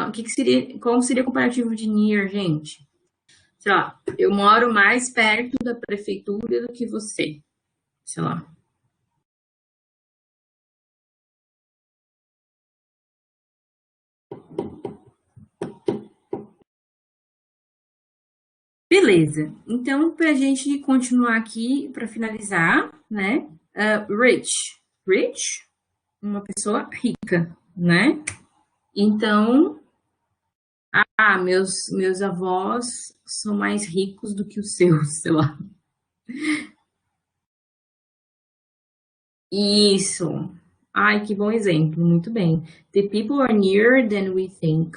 O que seria, como seria o comparativo de near, gente? Sei lá, eu moro mais perto da prefeitura do que você. Sei lá. Beleza. Então, para a gente continuar aqui, para finalizar, né? Rich. Rich, uma pessoa rica, né? Então, meus avós são mais ricos do que os seus, sei lá. Isso. Ai, que bom exemplo. Muito bem. The people are nearer than we think.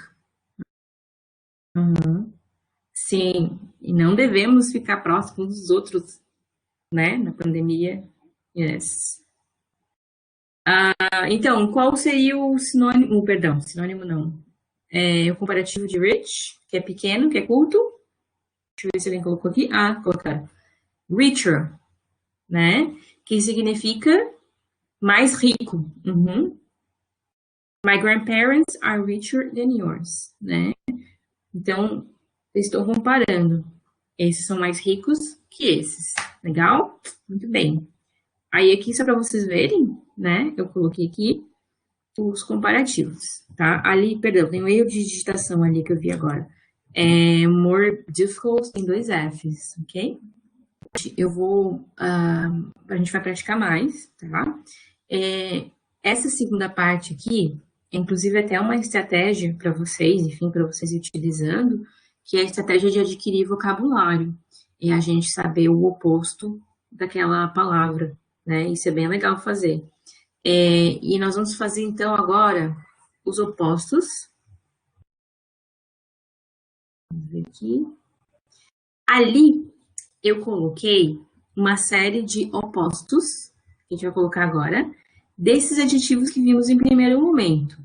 Sim, e não devemos ficar próximos dos outros, né? Na pandemia. Yes. Então, qual seria o sinônimo, perdão, sinônimo não. O comparativo de rich, que é pequeno, que é curto. Deixa eu ver se alguém colocou aqui. Colocaram. Richer, né? Que significa mais rico. Uhum. My grandparents are richer than yours, né? Então, eu estou comparando. Esses são mais ricos que esses. Legal? Muito bem. Aí aqui, só para vocês verem, né? Eu coloquei aqui os comparativos, tá? Ali, perdão, tem um erro de digitação ali que eu vi agora. More difficult tem 2 Fs, ok? Eu vou... a gente vai praticar mais, tá? Essa segunda parte aqui, inclusive até uma estratégia para vocês, enfim, para vocês utilizando, que é a estratégia de adquirir vocabulário. E a gente saber o oposto daquela palavra, né? Isso é bem legal fazer. E nós vamos fazer, então, agora os opostos. Vamos ver aqui. Ali, eu coloquei uma série de opostos, que a gente vai colocar agora, desses adjetivos que vimos em primeiro momento.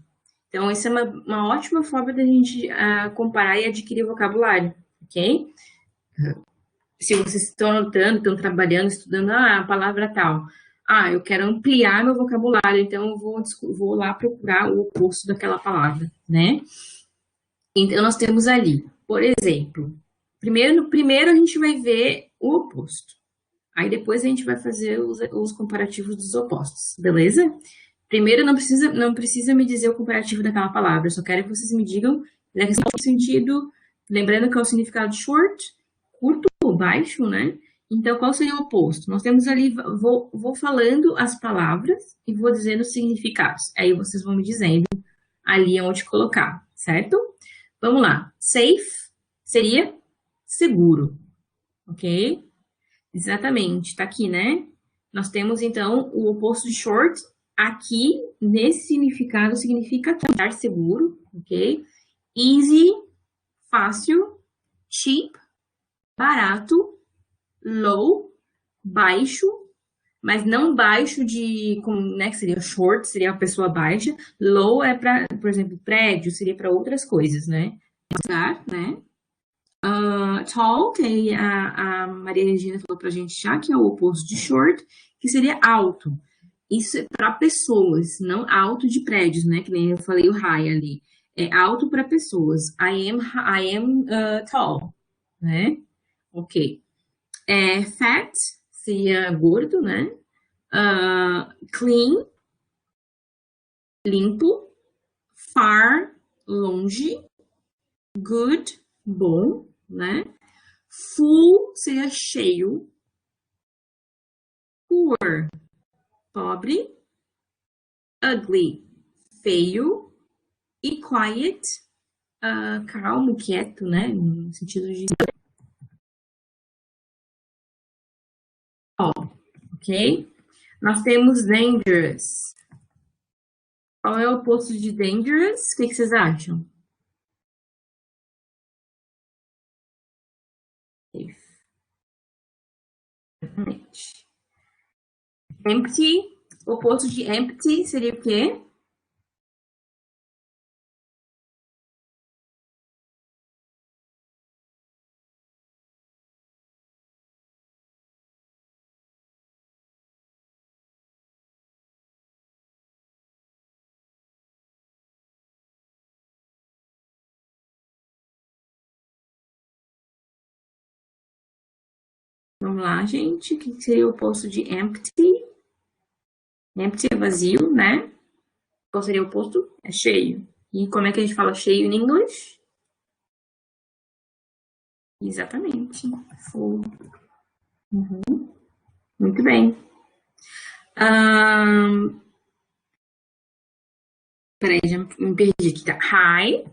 Então, essa é uma ótima forma da gente comparar e adquirir vocabulário, ok? Se vocês estão anotando, estão trabalhando, estudando a palavra tal. Ah, eu quero ampliar meu vocabulário, então eu vou lá procurar o oposto daquela palavra, né? Então, nós temos ali, por exemplo, primeiro a gente vai ver o oposto. Aí depois a gente vai fazer os comparativos dos opostos, beleza? Primeiro, não precisa me dizer o comparativo daquela palavra, eu só quero que vocês me digam na questão do sentido, lembrando que é o significado short, curto ou baixo, né? Então, qual seria o oposto? Nós temos ali, vou falando as palavras e vou dizendo os significados. Aí vocês vão me dizendo ali onde colocar, certo? Vamos lá. Safe seria seguro, ok? Exatamente, tá aqui, né? Nós temos, então, o oposto de short. Aqui, nesse significado, significa estar seguro, ok? Easy, fácil. Cheap, barato. Low, baixo. Mas não baixo de, como, né, que seria short, seria a pessoa baixa. Low é para, por exemplo, prédio, seria para outras coisas, né? Lugar, né? Tall, que a Maria Regina falou pra gente já, que é o oposto de short, que seria alto. Isso é para pessoas, não alto de prédios, né? Que nem eu falei o high ali. É alto para pessoas. I am tall, né? Ok. Fat seria gordo, né? Clean, limpo. Far, longe. Good, bom, né? Full seria cheio. Poor, pobre. Ugly, feio. E quiet, calmo, quieto, né? No sentido de. Ó, ok? Nós temos dangerous. Qual é o oposto de dangerous? O que vocês acham? Safe. Exatamente. Empty. O oposto de empty seria o quê? Vamos lá, gente. O que seria o oposto de empty? Empty é vazio, né? Qual seria o oposto? É cheio. E como é que a gente fala cheio em inglês? Exatamente. Full. Muito bem. Ahn, Peraí, já me perdi aqui. Tá. High,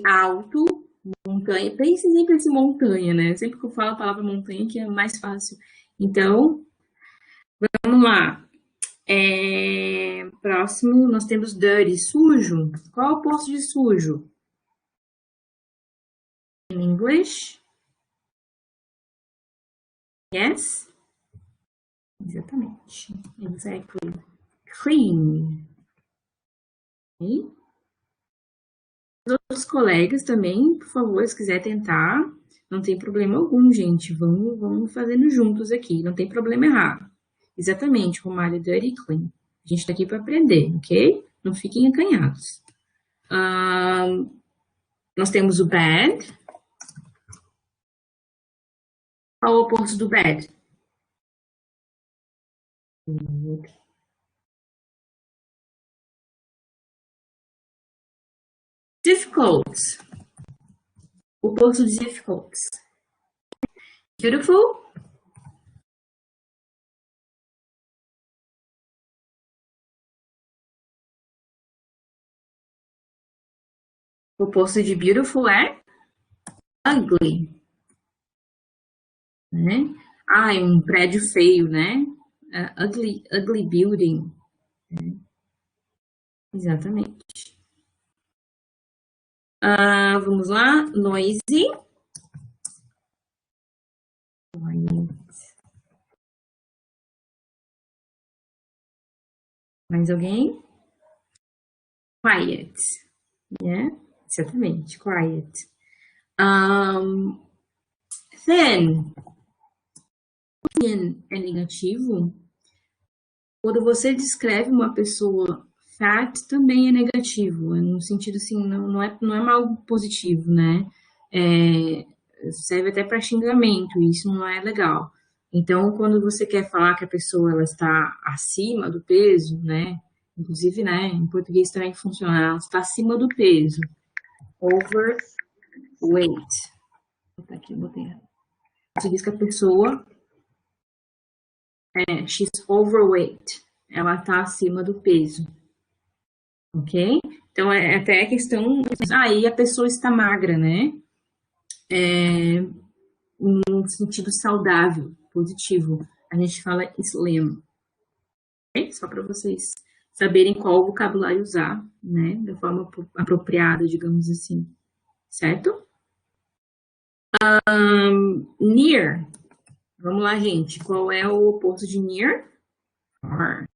alto, montanha. Pense sempre nesse montanha, né? Sempre que eu falo a palavra montanha, que é mais fácil. Então, vamos lá. Próximo, nós temos dirty, sujo. Qual é o oposto de sujo? Em English? Yes? Exatamente. Exactly. Clean. E os colegas também, por favor, se quiser tentar, não tem problema algum, gente. Vamos fazendo juntos aqui, não tem problema errado. Exatamente, Romário, dirty e clean. A gente tá aqui para aprender, ok? Não fiquem acanhados. Nós temos o bad. Qual é o oposto do bad? Difficult. O oposto de difficult. Beautiful. O oposto de beautiful é ugly, né? Ah, é um prédio feio, né? Ugly building. Exatamente. Vamos lá. Noisy. Mais alguém? quiet, né? Exatamente, quiet. Um, thin, thin é negativo. Quando você descreve uma pessoa fat, também é negativo, no sentido assim, não é algo positivo, né? É, serve até para xingamento, e isso não é legal. Então, quando você quer falar que a pessoa ela está acima do peso, né? Inclusive, né, em português também funciona, ela está acima do peso. Overweight. Vou botar aqui, botei. Você diz que a pessoa she's overweight. Ela está acima do peso, ok? Então, é até a questão. Aí a pessoa está magra, né? No sentido saudável, positivo. A gente fala slim, ok? Só para vocês saberem qual vocabulário usar, né? Da forma apropriada, digamos assim, certo? Near. Vamos lá, gente. Qual é o oposto de near? Far.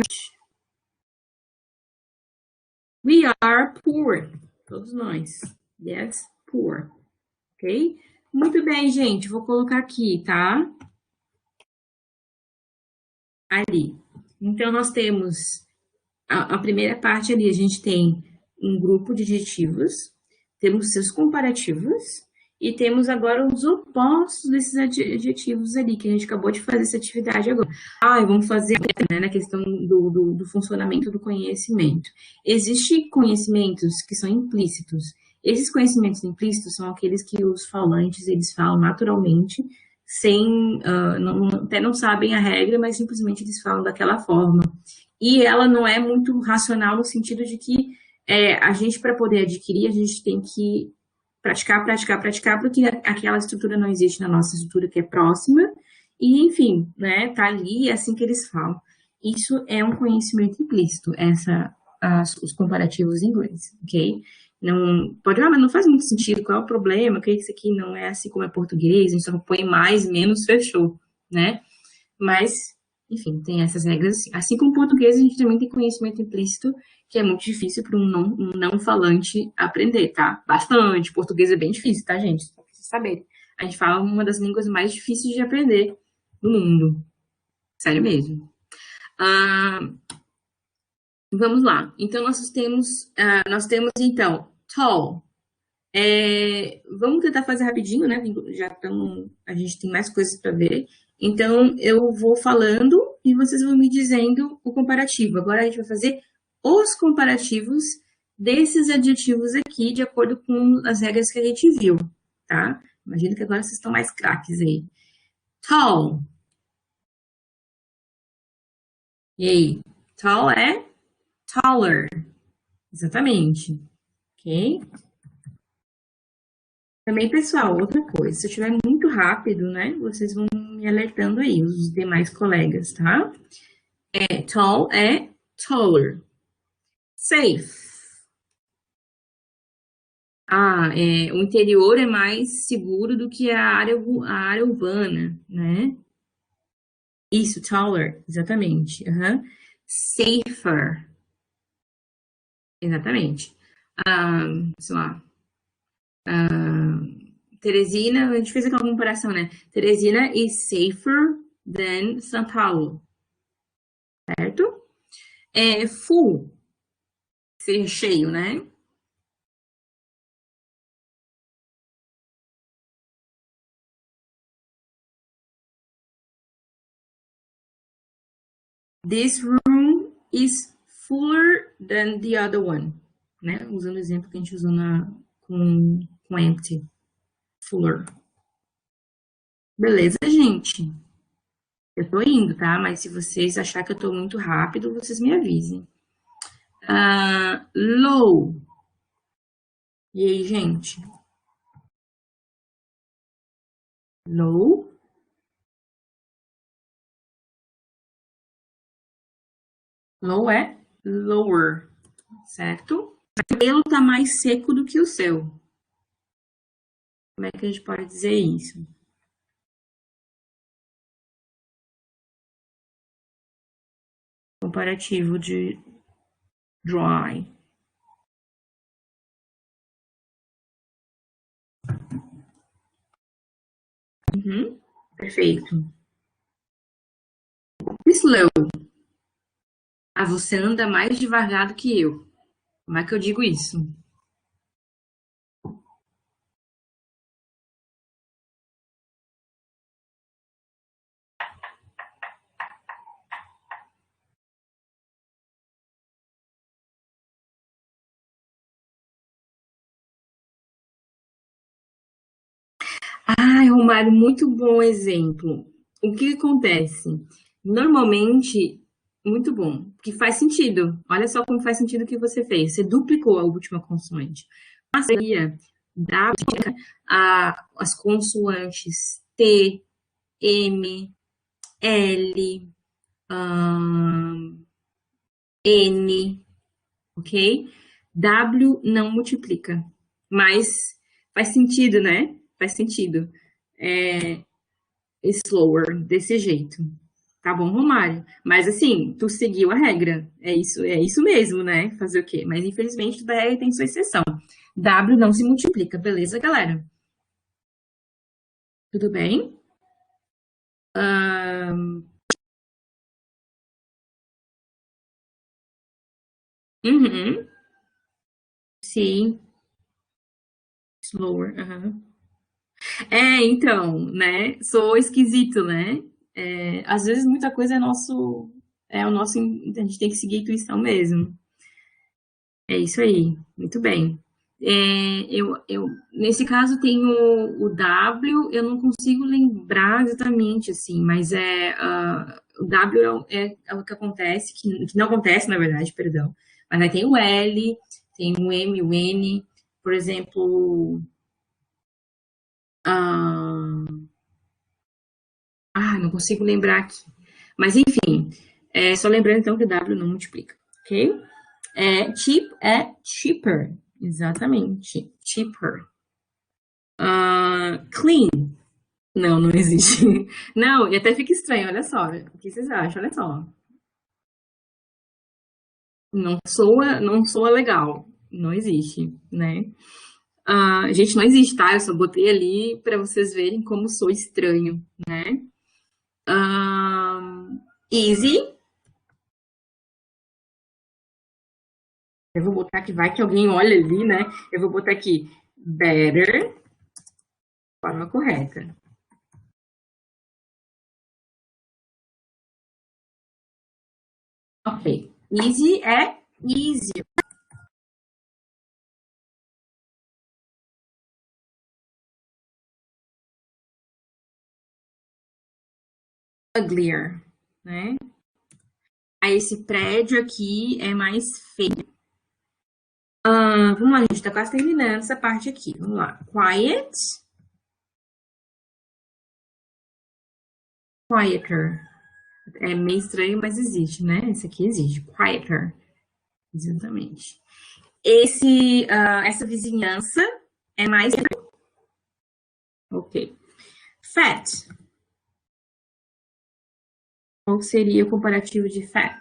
We are poor. Todos nós. Yes, poor. Ok? Muito bem, gente. Vou colocar aqui, tá? Ali. Então, nós temos a primeira parte ali, a gente tem um grupo de adjetivos, temos seus comparativos e temos agora os opostos desses adjetivos ali, que a gente acabou de fazer essa atividade agora. Vamos fazer, né, na questão do funcionamento do conhecimento. Existem conhecimentos que são implícitos. Esses conhecimentos implícitos são aqueles que os falantes, eles falam naturalmente, sem, até não sabem a regra, mas simplesmente eles falam daquela forma. E ela não é muito racional no sentido de que a gente, para poder adquirir, a gente tem que praticar, praticar, praticar, porque aquela estrutura não existe na nossa estrutura que é próxima, e enfim, né, tá ali, é assim que eles falam. Isso é um conhecimento implícito, os comparativos em inglês, ok? Não, pode, mas não faz muito sentido, qual é o problema, que isso aqui não é assim como é português, a gente só põe mais, menos, fechou, né? Mas, enfim, tem essas regras assim. Assim como o português, a gente também tem conhecimento implícito, que é muito difícil para um não falante aprender, tá? Bastante. Português é bem difícil, tá, gente? Só pra vocês saberem. A gente fala uma das línguas mais difíceis de aprender no mundo. Sério mesmo. Ah, vamos lá. Então, nós temos então, tall. Vamos tentar fazer rapidinho, né? Já estamos, a gente tem mais coisas para ver. Então, eu vou falando e vocês vão me dizendo o comparativo. Agora a gente vai fazer os comparativos desses adjetivos aqui, de acordo com as regras que a gente viu, tá? Imagino que agora vocês estão mais craques aí. Tall. E aí? Tall é taller. Exatamente. Ok? Também, pessoal, outra coisa, se eu estiver muito rápido, né, vocês vão me alertando aí, os demais colegas, tá? Tall é taller. Safe. O interior é mais seguro do que a área urbana, né? Isso, taller, exatamente. Safer, exatamente. Sei lá. Teresina, a gente fez aquela comparação, né? Teresina is safer than São Paulo, certo? Full, ser cheio, né? This room is fuller than the other one, né? Usando o exemplo que a gente usou com empty, fuller. Beleza, gente? Eu tô indo, tá? Mas se vocês acharem que eu tô muito rápido, vocês me avisem. Low. E aí, gente? Low. Low é lower, certo? O cabelo tá mais seco do que o seu. Como é que a gente pode dizer isso? Comparativo de dry. Uhum. Perfeito. Slow. Ah, você anda mais devagar do que eu. Como é que eu digo isso? Ai, Romário, muito bom exemplo. O que acontece? Normalmente, muito bom, que faz sentido. Olha só como faz sentido o que você fez. Você duplicou a última consoante. Mas seria da as consoantes T, M, L, N, ok? W não multiplica, mas faz sentido, né? Faz sentido. Slower, desse jeito. Tá bom, Romário. Mas assim, tu seguiu a regra. É isso mesmo, né? Fazer o quê? Mas infelizmente toda regra tem sua exceção. W não se multiplica, beleza, galera? Tudo bem? Uhum, sim, slower. Uhum. Então, né? Sou esquisito, né? Às vezes muita coisa é o nosso, a gente tem que seguir a intuição mesmo. É isso aí, muito bem. Nesse caso, tenho o W, eu não consigo lembrar exatamente, assim, mas o W é o que acontece, que não acontece, na verdade, perdão. Mas aí tem o L, tem o M, o N, por exemplo, não consigo lembrar aqui. Mas enfim, só lembrando então que o W não multiplica, ok? Cheap é cheaper, exatamente, cheaper. Clean. Não, não existe. Não, e até fica estranho, olha só. O que vocês acham? Olha só. Não soa legal. Não existe, né? Gente, não existe, tá? Eu só botei ali para vocês verem como sou estranho, né? Easy. Eu vou botar aqui, vai que alguém olha ali, né? Eu vou botar aqui better, forma correta. Ok. Easy é easy. Uglier, né? Aí esse prédio aqui é mais feio. Vamos lá, a gente tá quase terminando essa parte aqui. Vamos lá. Quiet, quieter. É meio estranho, mas existe, né? Esse aqui existe. Quieter. Exatamente. Essa vizinhança é mais. Ok. Fat. Qual seria o comparativo de fat?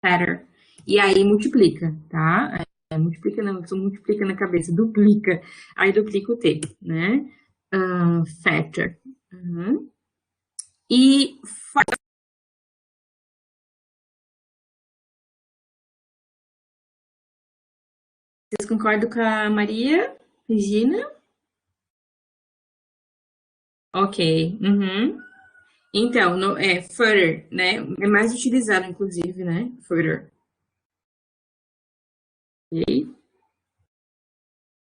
Fatter. E aí multiplica, tá? Multiplica não, isso multiplica na cabeça, duplica. Aí duplica o T, né? Fatter. Uhum. E vocês concordam com a Maria? Regina? Ok. Uhum. Então, further, né? É mais utilizado, inclusive, né? Further. Ok?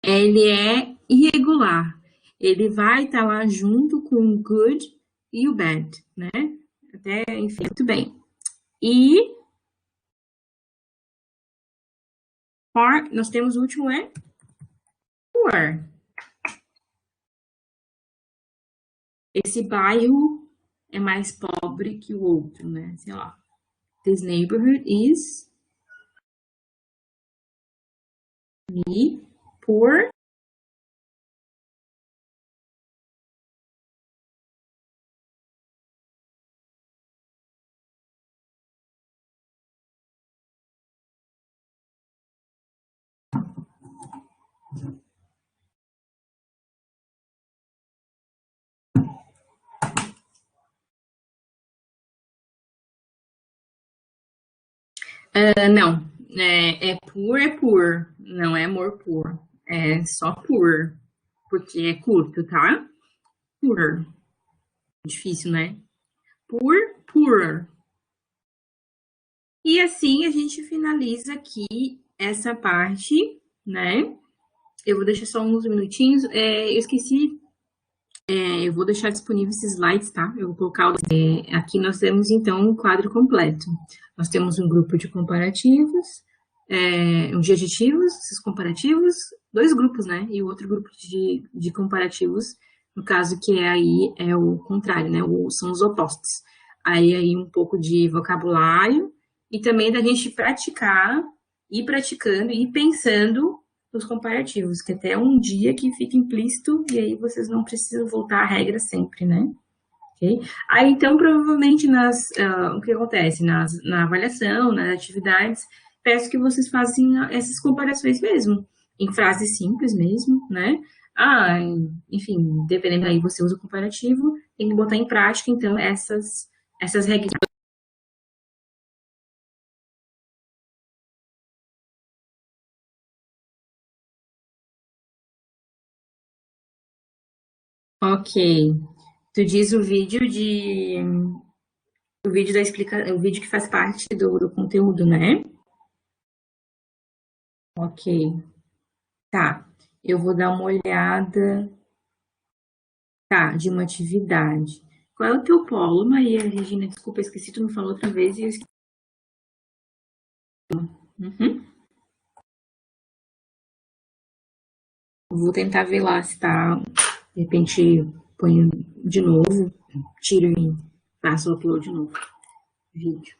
Ele é irregular. Ele vai estar lá junto com o good e o bad, né? Até, enfim, muito bem. E nós temos o último poor. Esse bairro é mais pobre que o outro, né? Sei lá. This neighborhood is poor. Não, é por, não é amor por. É só por, porque é curto, tá? Por. Difícil, né? Por. E assim a gente finaliza aqui essa parte, né? Eu vou deixar só uns minutinhos. Eu esqueci, eu vou deixar disponível esses slides, tá? Eu vou colocar. Aqui nós temos então um quadro completo. Nós temos um grupo de comparativos, um de adjetivos, esses comparativos, dois grupos, né? E o outro grupo de comparativos, no caso que aí é o contrário, né? São os opostos. Aí um pouco de vocabulário e também da gente praticar, ir praticando, ir pensando os comparativos, que até um dia que fica implícito e aí vocês não precisam voltar à regra sempre, né? Okay? Aí, então, provavelmente, o que acontece? Na avaliação, nas atividades, peço que vocês façam essas comparações mesmo, em frases simples mesmo, né? Enfim, dependendo aí, você usa o comparativo, tem que botar em prática, então, essas regras. Ok. Tu diz o vídeo o vídeo que faz parte do conteúdo, né? Ok. Tá. Eu vou dar uma olhada. Tá, de uma atividade. Qual é o teu polo, Maria Regina? Desculpa, esqueci, tu me falou outra vez e eu esqueci. Uhum. Vou tentar ver lá se tá. De repente, ponho de novo, tiro e faço o upload de novo. Vídeo.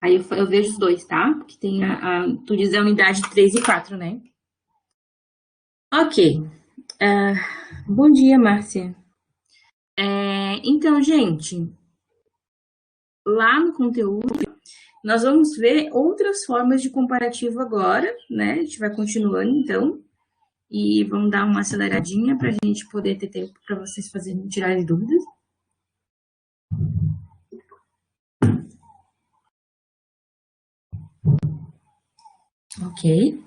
Aí eu vejo os dois, tá? Porque tem tu diz a unidade 3 e 4, né? Ok. Ah, bom dia, Márcia. Então, gente, lá no conteúdo, nós vamos ver outras formas de comparativo agora, né? A gente vai continuando, então, e vamos dar uma aceleradinha para a gente poder ter tempo para vocês fazerem, tirarem dúvidas. Ok.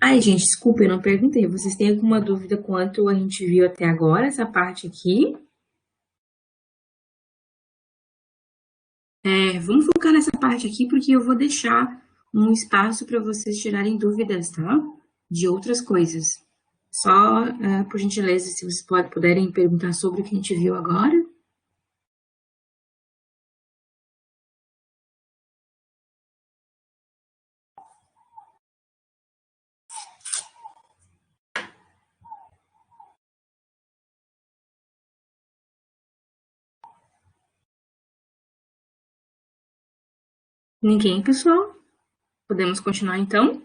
Ai, gente, desculpa, eu não perguntei. Vocês têm alguma dúvida quanto a gente viu até agora, essa parte aqui? Vamos focar nessa parte aqui, porque eu vou deixar um espaço para vocês tirarem dúvidas, tá? De outras coisas. Só, por gentileza, se vocês puderem perguntar sobre o que a gente viu agora. Ninguém, pessoal? Podemos continuar, então?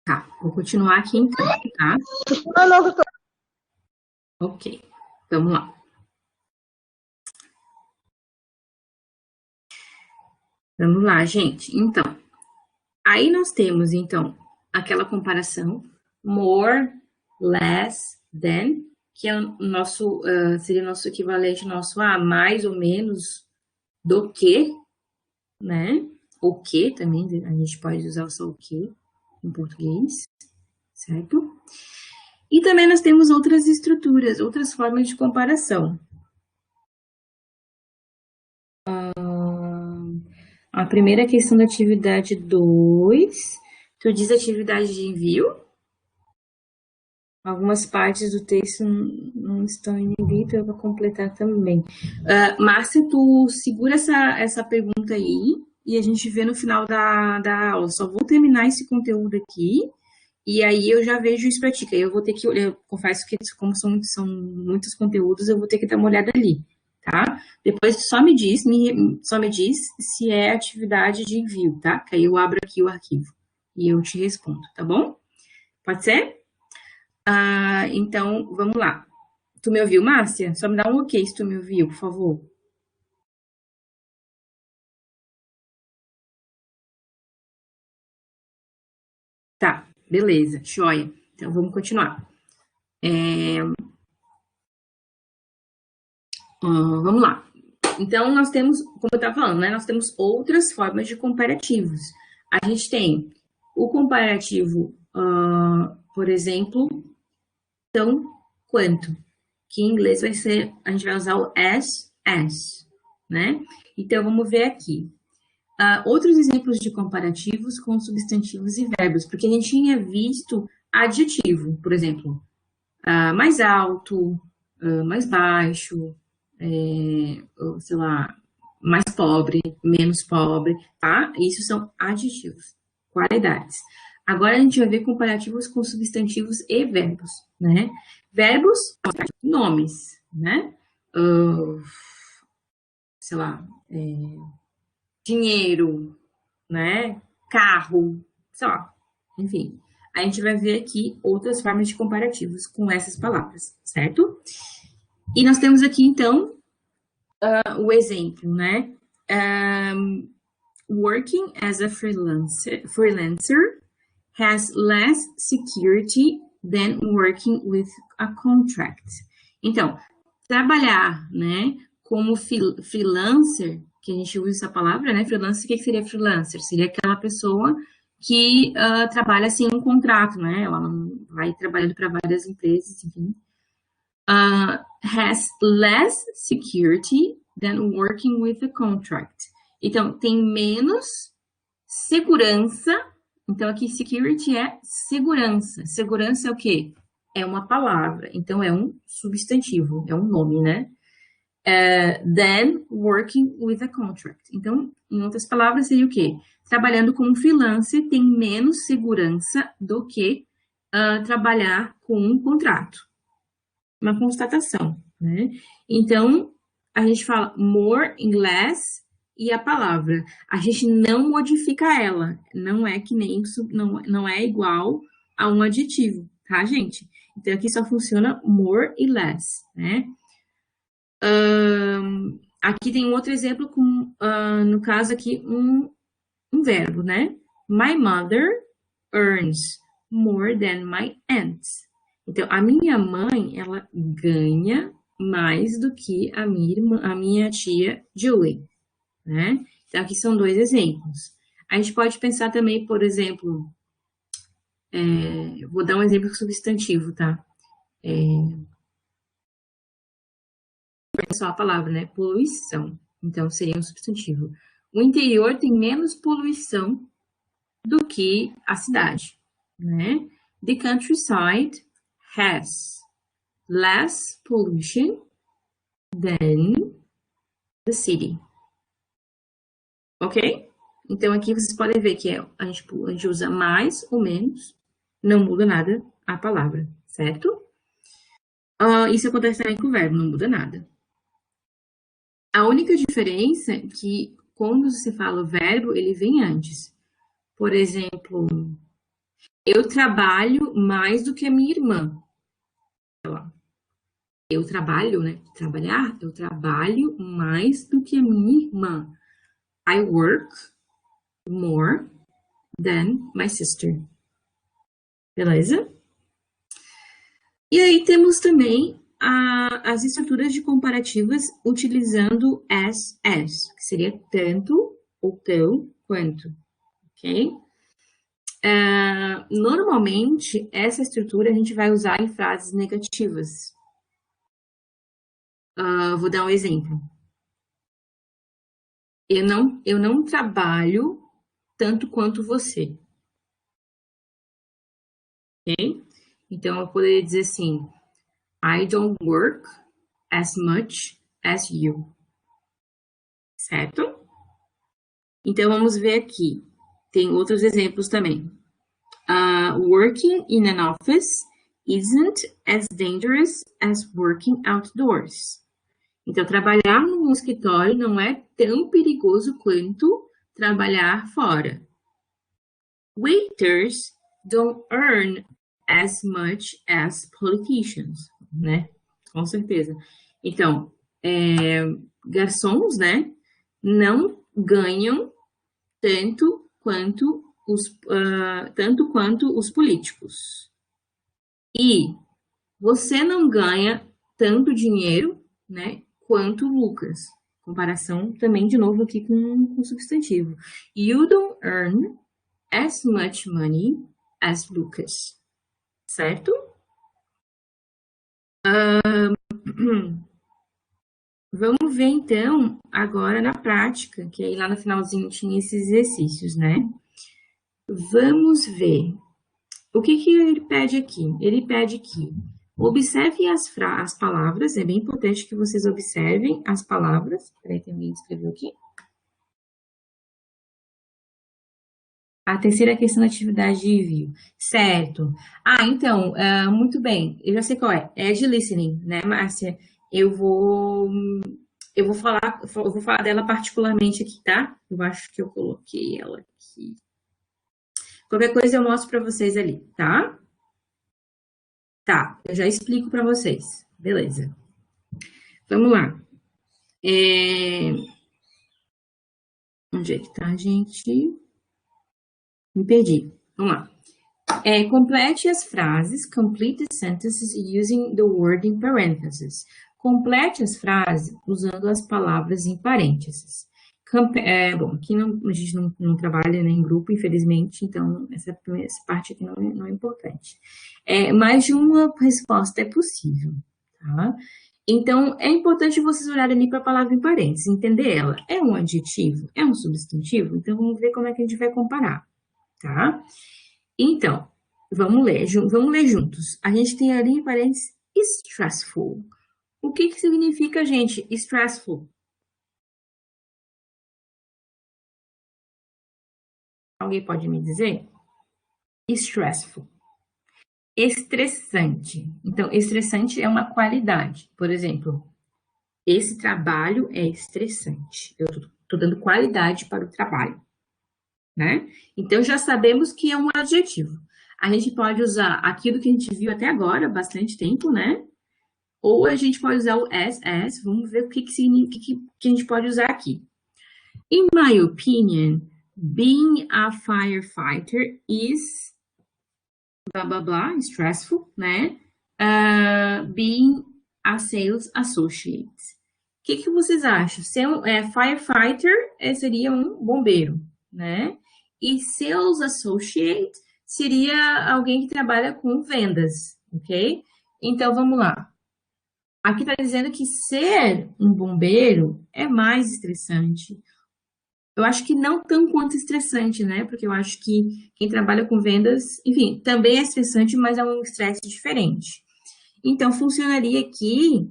Tá, vou continuar aqui, então, tá? Ok, vamos lá. Vamos lá, gente. Então, aí nós temos, então, aquela comparação more, less than, que é o nosso, seria o nosso equivalente nosso a mais ou menos do que, né? O que também, a gente pode usar só o que em português, certo? E também nós temos outras estruturas, outras formas de comparação. A primeira questão da atividade 2, tu diz atividade de envio. Algumas partes do texto não estão em negrito, eu vou completar também. Márcia, tu segura essa pergunta aí e a gente vê no final da aula. Só vou terminar esse conteúdo aqui e aí eu já vejo isso para ti. Aí eu vou ter que olhar, eu confesso que como são muitos conteúdos, eu vou ter que dar uma olhada ali, tá? Depois só me diz se é atividade de envio, tá? Que aí eu abro aqui o arquivo e eu te respondo, tá bom? Pode ser? Então, vamos lá. Tu me ouviu, Márcia? Só me dá um ok se tu me ouviu, por favor. Tá, beleza, joia. Então, vamos continuar. Vamos lá. Então, nós temos, como eu estava falando, né? Nós temos outras formas de comparativos. A gente tem o comparativo, por exemplo, tão, quanto, que em inglês vai ser, a gente vai usar o as, né? Então, vamos ver aqui. Outros exemplos de comparativos com substantivos e verbos, porque a gente tinha visto adjetivo, por exemplo, mais alto, mais baixo, sei lá, mais pobre, menos pobre, tá? Isso são adjetivos, qualidades. Agora a gente vai ver comparativos com substantivos e verbos, né? Verbos, nomes, né? Sei lá, dinheiro, né? Carro, sei lá, enfim. A gente vai ver aqui outras formas de comparativos com essas palavras, certo? E nós temos aqui, então, o exemplo, né? Working as a freelancer has less security than working with a contract. Então, trabalhar, né, como freelancer, que a gente usa essa palavra, né, freelancer, o que seria freelancer? Seria aquela pessoa que trabalha sem um contrato, né, ela vai trabalhando para várias empresas, enfim. Has less security than working with a contract. Então, tem menos segurança. Então, aqui, security é segurança. Segurança é o quê? É uma palavra. Então, é um substantivo, é um nome, né? Than working with a contract. Então, em outras palavras, seria o quê? Trabalhando como freelancer tem menos segurança do que trabalhar com um contrato. Uma constatação, né? Então, a gente fala more in less e a palavra. A gente não modifica ela. Não é que nem isso, não é igual a um adjetivo, tá, gente? Então, aqui só funciona more e less, né? Aqui tem um outro exemplo com, no caso aqui, um verbo, né? My mother earns more than my aunt. Então, a minha mãe, ela ganha mais do que a minha tia Julie, né? Então, aqui são dois exemplos. A gente pode pensar também, por exemplo, vou dar um exemplo substantivo, tá? É só a palavra, né? Poluição. Então, seria um substantivo. O interior tem menos poluição do que a cidade, né? The countryside has less pollution than the city. Ok? Então, aqui vocês podem ver que a gente usa mais ou menos, não muda nada a palavra, certo? Isso acontece também com o verbo, não muda nada. A única diferença é que quando você fala o verbo, ele vem antes. Por exemplo, eu trabalho mais do que a minha irmã. Eu trabalho, né? Trabalhar, eu trabalho mais do que a minha irmã. I work more than my sister. Beleza? E aí temos também as estruturas de comparativas utilizando as, que seria tanto ou tão quanto, ok? Normalmente, essa estrutura a gente vai usar em frases negativas. Vou dar um exemplo. Eu não trabalho tanto quanto você. Ok? Então, eu poderia dizer assim, I don't work as much as you. Certo? Então, vamos ver aqui. Tem outros exemplos também. Working in an office isn't as dangerous as working outdoors. Então, trabalhar num escritório não é tão perigoso quanto trabalhar fora. Waiters don't earn as much as politicians, né? Com certeza. Então, garçons, né, não ganham tanto quanto os políticos. E você não ganha tanto dinheiro, né, quanto o Lucas. Comparação também, de novo, aqui com o substantivo. You don't earn as much money as Lucas. Certo? Vamos ver, então, agora na prática, que aí lá no finalzinho tinha esses exercícios, né? Vamos ver. O que ele pede aqui? Ele pede que observe as palavras, é bem importante que vocês observem as palavras. Peraí, tem alguém que escreveu aqui. A terceira questão da atividade de envio. Certo. Então, muito bem. Eu já sei qual é. É de listening, né, Márcia? Eu vou falar dela particularmente aqui, tá? Eu acho que eu coloquei ela aqui. Qualquer coisa eu mostro para vocês ali, tá? Tá, eu já explico para vocês. Beleza. Vamos lá. Onde é que tá, gente? Me perdi. Vamos lá. Complete as frases, complete the sentences using the word in parentheses. Complete as frases usando as palavras em parênteses. Bom, aqui a gente não trabalha, né, em grupo, infelizmente, então essa parte aqui não é importante. Mais de uma resposta é possível, tá? Então, é importante vocês olharem ali para a palavra em parênteses, entender ela. É um adjetivo? É um substantivo? Então, vamos ver como é que a gente vai comparar, tá? Então, vamos ler juntos. A gente tem ali em parênteses stressful. O que significa, gente, stressful? Alguém pode me dizer? Stressful. Estressante. Então, estressante é uma qualidade. Por exemplo, esse trabalho é estressante. Eu estou dando qualidade para o trabalho, né? Então, já sabemos que é um adjetivo. A gente pode usar aquilo que a gente viu até agora, bastante tempo, né? Ou a gente pode usar o as. Vamos ver o que a gente pode usar aqui. In my opinion, being a firefighter is blah, blah, blah, stressful, né? Being a sales associate. O que vocês acham? Ser firefighter seria um bombeiro, né? E sales associate seria alguém que trabalha com vendas, ok? Então, vamos lá. Aqui está dizendo que ser um bombeiro é mais estressante. Eu acho que não tão quanto estressante, né? Porque eu acho que quem trabalha com vendas, enfim, também é estressante, mas é um estresse diferente. Então, funcionaria aqui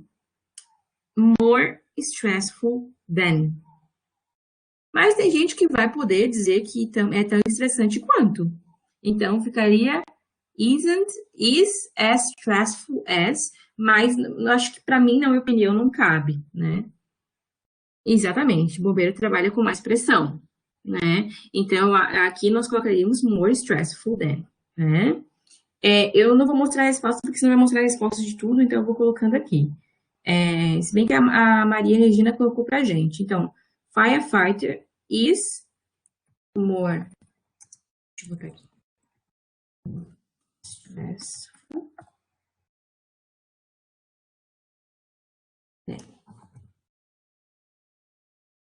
more stressful than. Mas tem gente que vai poder dizer que é tão estressante quanto. Então, ficaria is as stressful as, mas eu acho que para mim, na minha opinião, não cabe, né? Exatamente, o bombeiro trabalha com mais pressão, né? Então, aqui nós colocaríamos more stressful than, né? Eu não vou mostrar a resposta, porque senão vai mostrar a resposta de tudo, então eu vou colocando aqui. Se bem que a Maria Regina colocou pra gente. Então, firefighter is more... Deixa eu botar aqui. Stressful.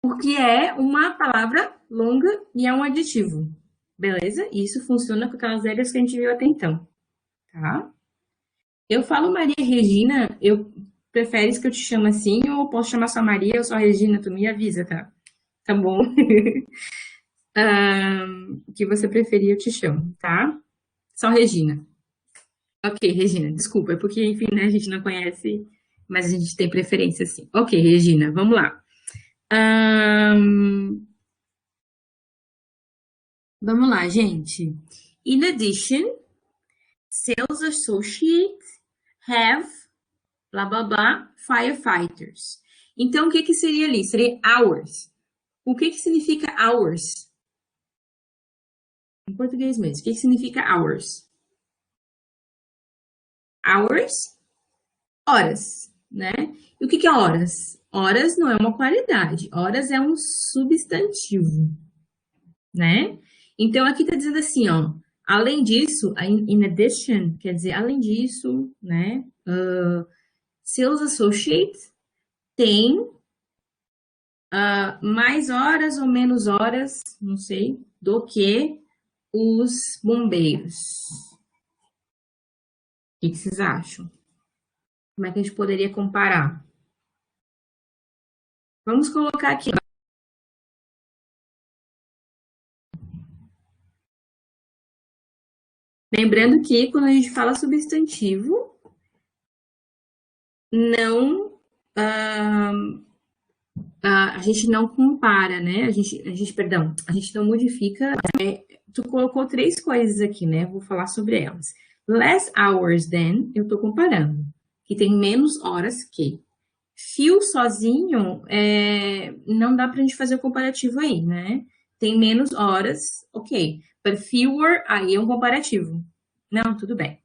Porque é uma palavra longa e é um adjetivo. Beleza? Isso funciona com aquelas regras que a gente viu até então. Tá? Eu falo Maria Regina, preferes que eu te chame assim ou posso chamar só Maria ou só Regina? Tu me avisa, tá? Tá bom? O que você preferir eu te chamo, tá? Só Regina. Ok, Regina, desculpa, é porque, enfim, né, a gente não conhece, mas a gente tem preferência sim. Ok, Regina, vamos lá. Vamos lá, gente. In addition, sales associates have, blá, blá, blá, firefighters. Então, o que seria ali? Seria hours. O que significa hours? Em português mesmo. O que significa hours? Hours, horas, né? E o que é horas? Horas não é uma qualidade. Horas é um substantivo, né? Então, aqui tá dizendo assim, ó. Além disso, in addition, quer dizer, além disso, né? Sales associate tem Mais horas ou menos horas, não sei, do que os bombeiros. O que vocês acham? Como é que a gente poderia comparar? Vamos colocar aqui. Lembrando que quando a gente fala substantivo, não a gente não compara, né? Perdão, a gente não modifica. Tu colocou três coisas aqui, né? Vou falar sobre elas. Less hours than, eu tô comparando, que tem menos horas que. Few sozinho, não dá pra gente fazer o comparativo aí, né? Tem menos horas, ok. But fewer, aí é um comparativo. Não, tudo bem.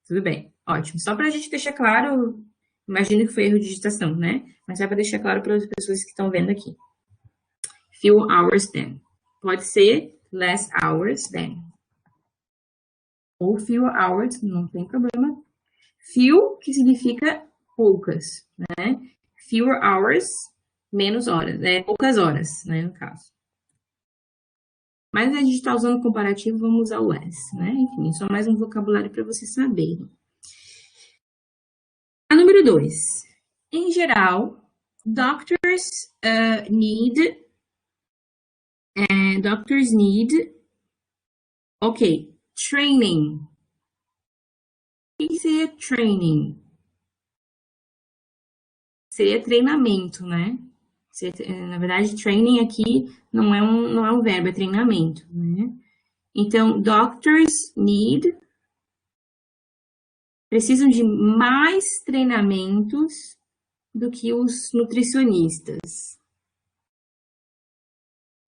Tudo bem, ótimo. Só pra gente deixar claro, imagino que foi erro de digitação, né? Mas é para deixar claro para as pessoas que estão vendo aqui. Few hours then. Pode ser less hours than. Ou few hours, não tem problema. Few, que significa poucas, né? Fewer hours, menos horas, poucas horas, né, no caso. Mas a gente está usando comparativo, vamos usar o less, né? Enfim, só mais um vocabulário para vocês saberem. A número 2. Em geral, doctors need, ok, training. O que seria training? Seria treinamento, né? Na verdade, training aqui não é um verbo, é treinamento, né? Então, doctors precisam de mais treinamentos do que os nutricionistas.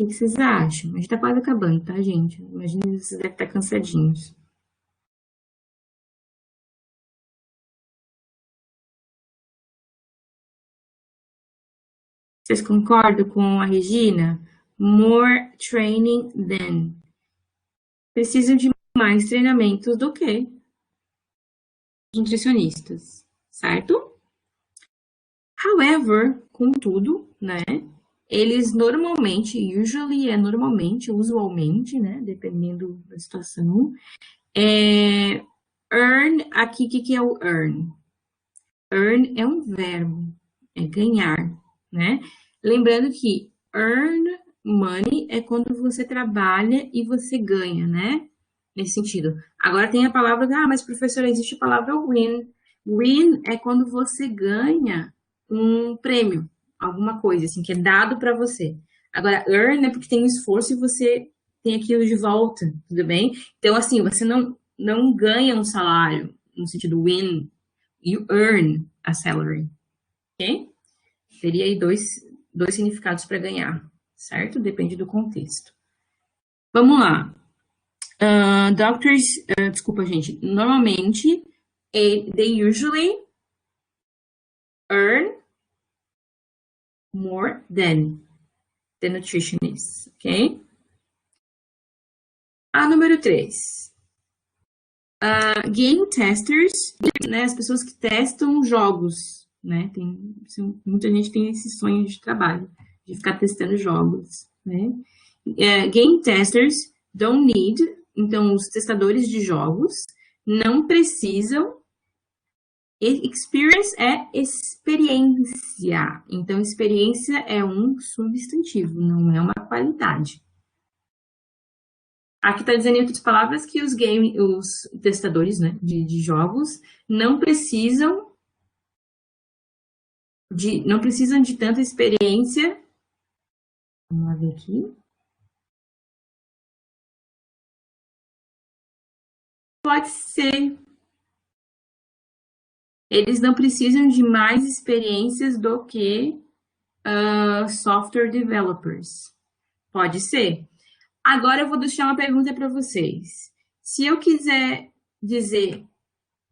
O que vocês acham? A gente tá quase acabando, tá, gente? Imagina que vocês devem estar cansadinhos. Vocês concordam com a Regina? More training than. Precisam de mais treinamentos do que nutricionistas, certo? However, contudo, né? Eles normalmente, usualmente, né? Dependendo da situação, earn, aqui, o que é o earn? Earn é um verbo, é ganhar, né? Lembrando que earn money é quando você trabalha e você ganha, né? Nesse sentido. Agora tem a palavra, mas professora, existe a palavra win. Win é quando você ganha um prêmio, alguma coisa, assim, que é dado para você. Agora, earn é porque tem um esforço e você tem aquilo de volta, tudo bem? Então, assim, você não ganha um salário, no sentido win, you earn a salary, ok? Teria aí dois significados para ganhar, certo? Depende do contexto. Vamos lá. Doctors, desculpa, gente. Normalmente, they usually earn more than the nutritionists, ok? A número 3. Game testers, né? As pessoas que testam jogos, né? Muita gente tem esse sonho de trabalho, de ficar testando jogos, né? Game testers don't need, então os testadores de jogos não precisam. Experience é experiência, então experiência é um substantivo, não é uma qualidade. Aqui está dizendo em outras palavras que os testadores, né, de jogos não precisam de tanta experiência. Vamos ver aqui. Pode ser. Eles não precisam de mais experiências do que software developers. Pode ser. Agora eu vou deixar uma pergunta para vocês. Se eu quiser dizer,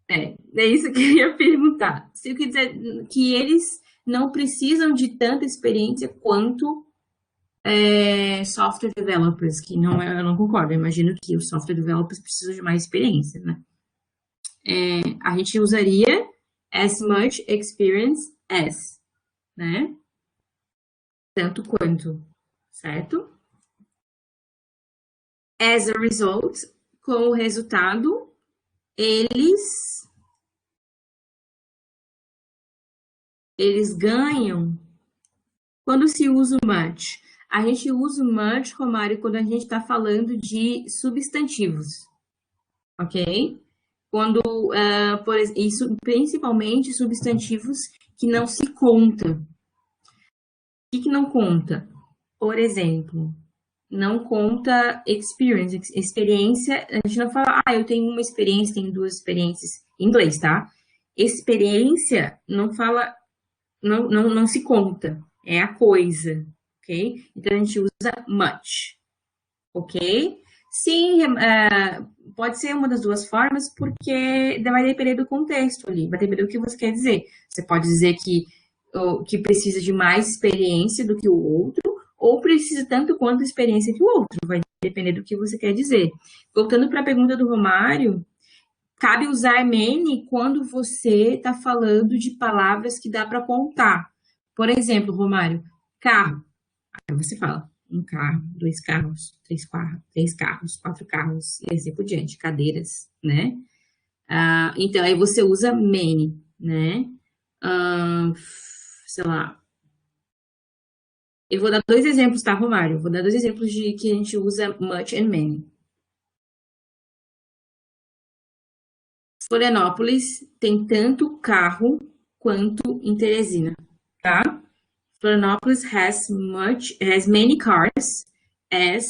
é isso que eu ia perguntar. Se eu quiser que eles não precisam de tanta experiência quanto software developers, que não, eu não concordo. Eu imagino que os software developers precisam de mais experiência, né? A gente usaria as much experience as, né? tanto quanto, certo? As a result, com o resultado, eles ganham. Quando se usa o much? A gente usa o much, Romário, quando a gente está falando de substantivos, ok? Quando, isso, principalmente substantivos que não se conta. O que não conta? Por exemplo, não conta experience, experiência, a gente não fala, eu tenho uma experiência, tenho duas experiências, em inglês, tá? Experiência não fala, não se conta, é a coisa, ok? Então a gente usa much, ok? Sim, pode ser uma das duas formas, porque vai depender do contexto ali, vai depender do que você quer dizer. Você pode dizer que precisa de mais experiência do que o outro, ou precisa tanto quanto experiência que o outro, vai depender do que você quer dizer. Voltando para a pergunta do Romário, cabe usar many quando você está falando de palavras que dá para contar. Por exemplo, Romário, carro. Aí você fala um carro, dois carros, três carros, quatro carros, e assim por diante, cadeiras, né? Então, aí você usa many, né? Sei lá. Eu vou dar dois exemplos, tá, Romário? Vou dar dois exemplos de que a gente usa much and many. Florianópolis tem tanto carro quanto em Teresina, tá? Florianópolis has many cars as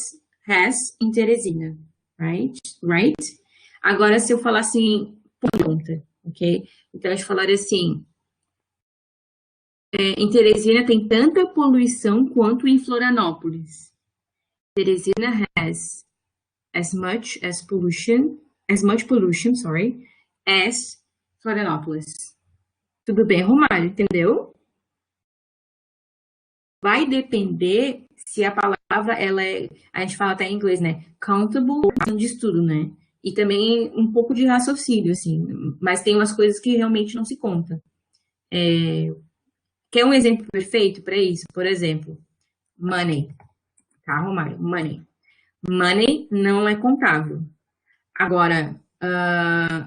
has em Teresina, right? Right? Agora, se eu falar assim, conta, ok? Então, a gente falaria assim, em Teresina tem tanta poluição quanto em Florianópolis. Teresina has as much pollution, sorry, as Florianópolis. Tudo bem, Romário, entendeu? Vai depender se a palavra, a gente fala até em inglês, né? Countable, de estudo, né? E também um pouco de raciocínio, assim. Mas tem umas coisas que realmente não se conta. Quer um exemplo perfeito para isso? Por exemplo, money. Tá, Romário? Money. Money não é contável. Agora,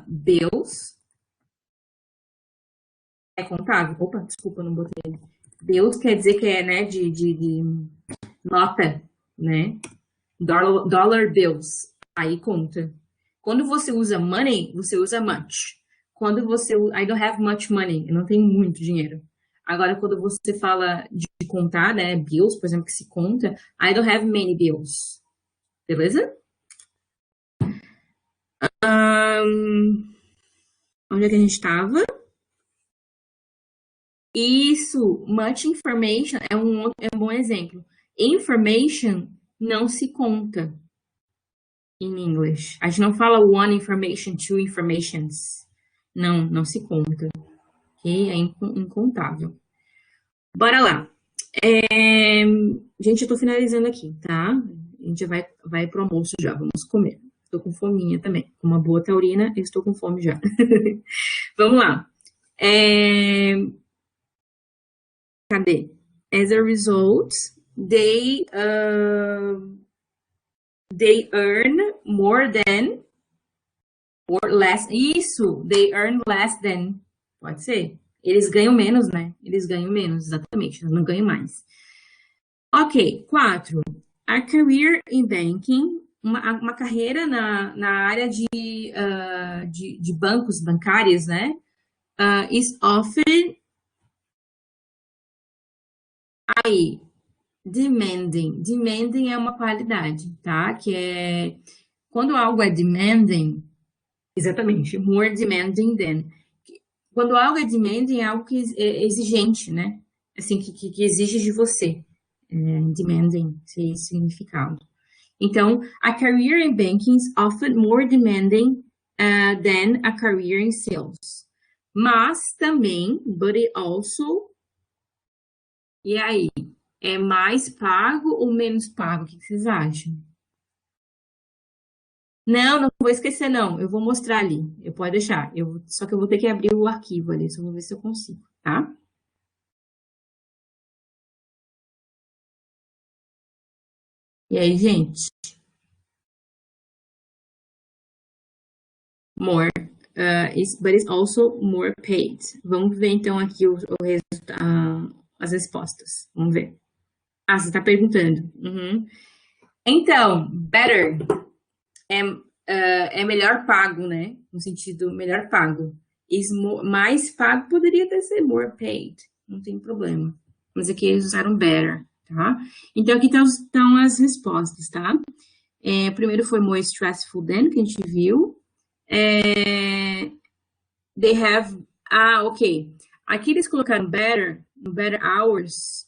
bills é contável. Opa, desculpa, não botei. Bills quer dizer que é, né, de nota, né? Dollar bills. Aí conta. Quando você usa money, você usa much. Quando você usa, I don't have much money, eu não tenho muito dinheiro. Agora, quando você fala de contar, né, bills, por exemplo, que se conta, I don't have many bills. Beleza? Onde é que a gente estava? Isso, much information é um bom exemplo. Information não se conta em inglês. A gente não fala one information, two informations. Não se conta. Ok? É incontável. Bora lá. Gente, eu tô finalizando aqui, tá? A gente vai pro almoço já, vamos comer. Tô com fominha também. Com uma boa taurina, eu estou com fome já. Vamos lá. Cadê? As a result, they earn more than or less. Isso, they earn less than. Pode ser. Eles ganham menos, né? Eles ganham menos, exatamente. Eles não ganham mais. Ok, 4. A career in banking, uma carreira na área de bancos bancários, né? Is often aí, demanding. Demanding é uma qualidade, tá? Que é quando algo é demanding, exatamente, more demanding than. Quando algo é demanding, é algo que é exigente, né? Assim, que exige de você. Demanding, esse significado. Então, a career in banking is often more demanding than a career in sales. Mas também, but it also, e aí? É mais pago ou menos pago? O que vocês acham? Não vou esquecer, não. Eu vou mostrar ali. Eu pode deixar. Só que eu vou ter que abrir o arquivo ali. Só vou ver se eu consigo, tá? E aí, gente? More. But it's also more paid. Vamos ver então aqui as respostas. Vamos ver. Ah, você está perguntando. Uhum. Então, better é melhor pago, né? No sentido melhor pago. Mais pago poderia até ser more paid. Não tem problema. Mas aqui eles usaram better, tá? Então aqui estão as respostas, tá? Primeiro foi more stressful than, que a gente viu. They have. Ah, ok. Aqui eles colocaram better hours,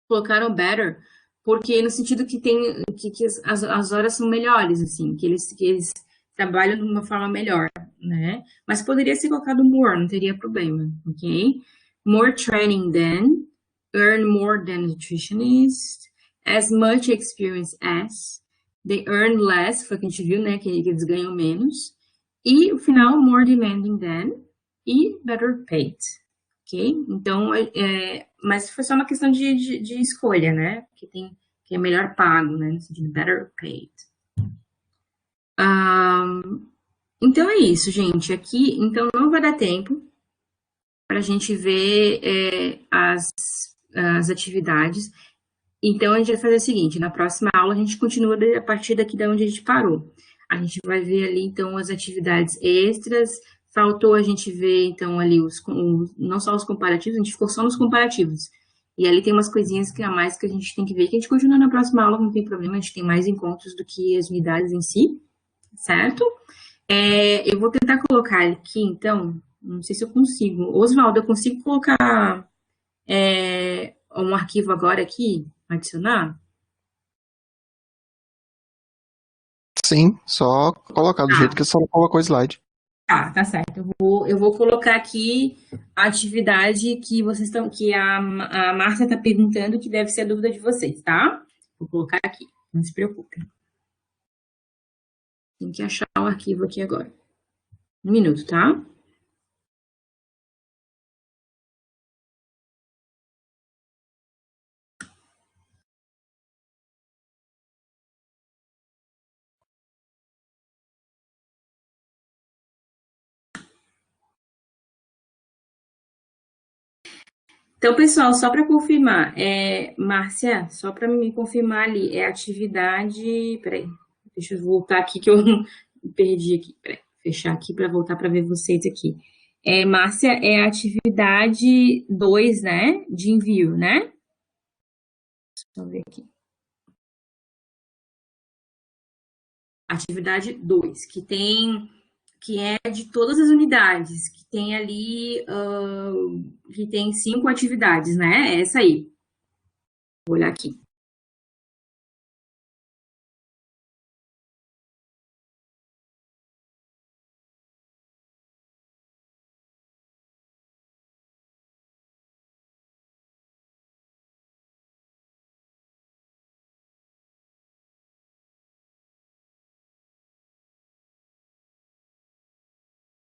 colocaram better, porque no sentido que tem que as horas são melhores, assim, que eles trabalham de uma forma melhor, né? Mas poderia ser colocado more, não teria problema, ok? More training than, earn more than nutritionist, as much experience as, they earn less, foi o que a gente viu, né? Que eles ganham menos. E o final, more demanding than e better paid. Ok? Então, mas foi só uma questão de escolha, né? Que é melhor pago, né? No sentido better paid. Então é isso, gente. Aqui, então não vai dar tempo para a gente ver as atividades. Então, a gente vai fazer o seguinte, na próxima aula a gente continua a partir daqui da onde a gente parou. A gente vai ver ali, então, as atividades extras. Faltou a gente ver, então, ali, não só os comparativos, a gente ficou só nos comparativos. E ali tem umas coisinhas que a mais que a gente tem que ver, que a gente continua na próxima aula, não tem problema, a gente tem mais encontros do que as unidades em si, certo? Eu vou tentar colocar aqui, então, não sei se eu consigo. Oswaldo, eu consigo colocar um arquivo agora aqui, adicionar? Sim, só colocar do jeito Tá, que você colocou o slide. tá certo. Eu vou colocar aqui a atividade que vocês estão, que a Márcia está perguntando, que deve ser a dúvida de vocês, tá? Vou colocar aqui, não se preocupem. Tem que achar o arquivo aqui agora. Um minuto, tá? Então, pessoal, só para confirmar, Márcia, só para me confirmar ali, é atividade. Peraí, deixa eu voltar aqui que eu me perdi aqui. Peraí, fechar aqui para voltar para ver vocês aqui. Márcia, é a atividade 2, né? De envio, né? Deixa eu ver aqui. Atividade 2, que é de todas as unidades, que tem ali, que tem 5 atividades, né? É essa aí. Vou olhar aqui.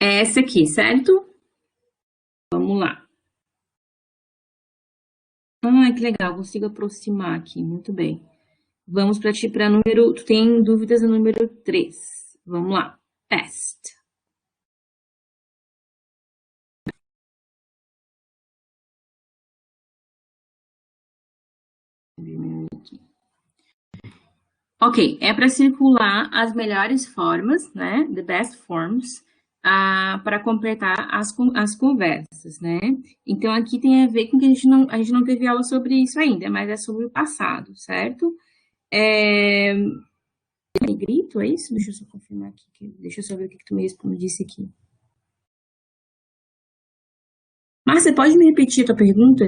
É essa aqui, certo? Vamos lá. Ah, que legal, consigo aproximar aqui, muito bem. Vamos para número. Tu tem dúvidas no número 3? Vamos lá. Test. Ok, é para circular as melhores formas, né? The best forms, para completar as conversas, né? Então aqui tem a ver com que a gente não teve aula sobre isso ainda, mas é sobre o passado, certo? Negrito, é isso? Deixa eu só confirmar aqui. Deixa eu só ver o que tu mesmo disse aqui. Márcia, pode me repetir a tua pergunta?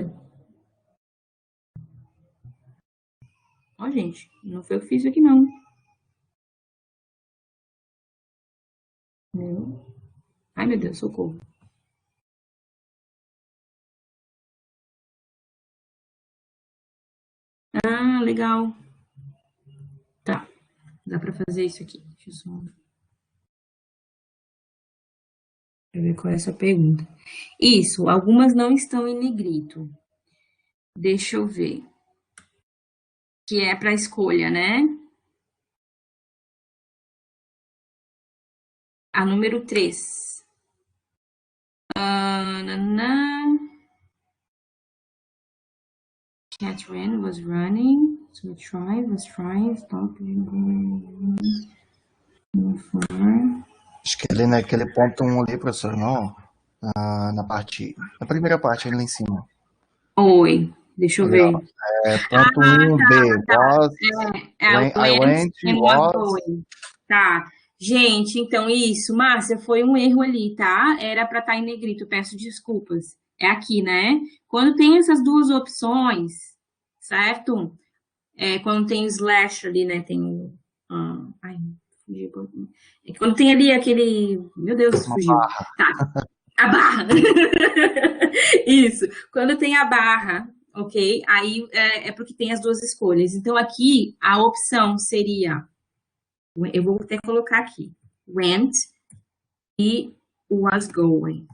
Ó, gente, não foi eu que fiz isso aqui, não. Não. Ai, meu Deus, socorro. Ah, legal. Tá, dá pra fazer isso aqui. Deixa eu só ver qual é essa pergunta. Isso, algumas não estão em negrito. Deixa eu ver. que é para escolha, né? A número 3. Cat ran, was running. So try, was trying, stop. Acho que ali naquele ponto 1 ali, professor, não? Na primeira parte, ali lá em cima. Oi, deixa eu Ali, ó. ver. Ponto 1B, was, I went, And was was. going. Tá. Gente, então isso, Márcia, foi um erro ali, tá? Era para estar em negrito, peço desculpas. É aqui, né? Quando tem essas duas opções, certo? Quando tem o slash ali, né? Tem o. Ai, quando tem ali aquele. Meu Deus, Uma fugiu. barra. Tá. A barra. Isso. Quando tem a barra, ok? Aí é porque tem as duas escolhas. Então, aqui, a opção seria. Eu vou até colocar aqui. Went e was going.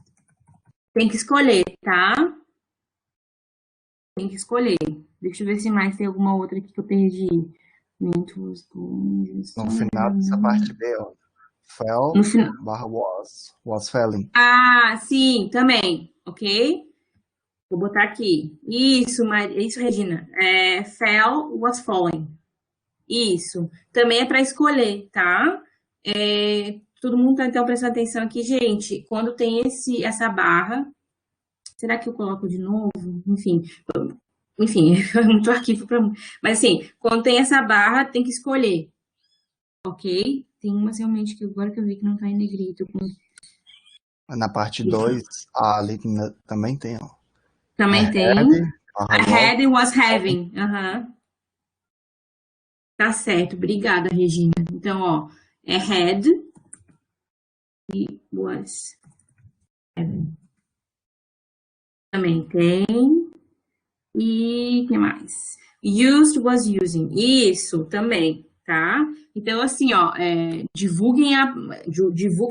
Tem que escolher, tá? Tem que escolher. Deixa eu ver se mais tem alguma outra aqui que eu perdi. Went, was going. No final dessa parte B, ó. Fell, No final. barra was felling. Ah, sim, também, ok? Vou botar aqui. Isso, Regina. Fell, was falling. Isso. Também é para escolher, tá? Todo mundo tá então prestando atenção aqui, gente. Quando tem essa barra, será que eu coloco de novo? Enfim, é muito arquivo para. Mas assim, quando tem essa barra, tem que escolher, ok? Tem umas realmente que agora que eu vi que não tá em negrito. Na parte 2, ali também tem, ó. Também tem. I had was, e was having. Tá certo, obrigada, Regina. Então, ó, had e was having. Também tem. E que mais? Used was using. Isso, também, tá? Então, assim, ó, divulguem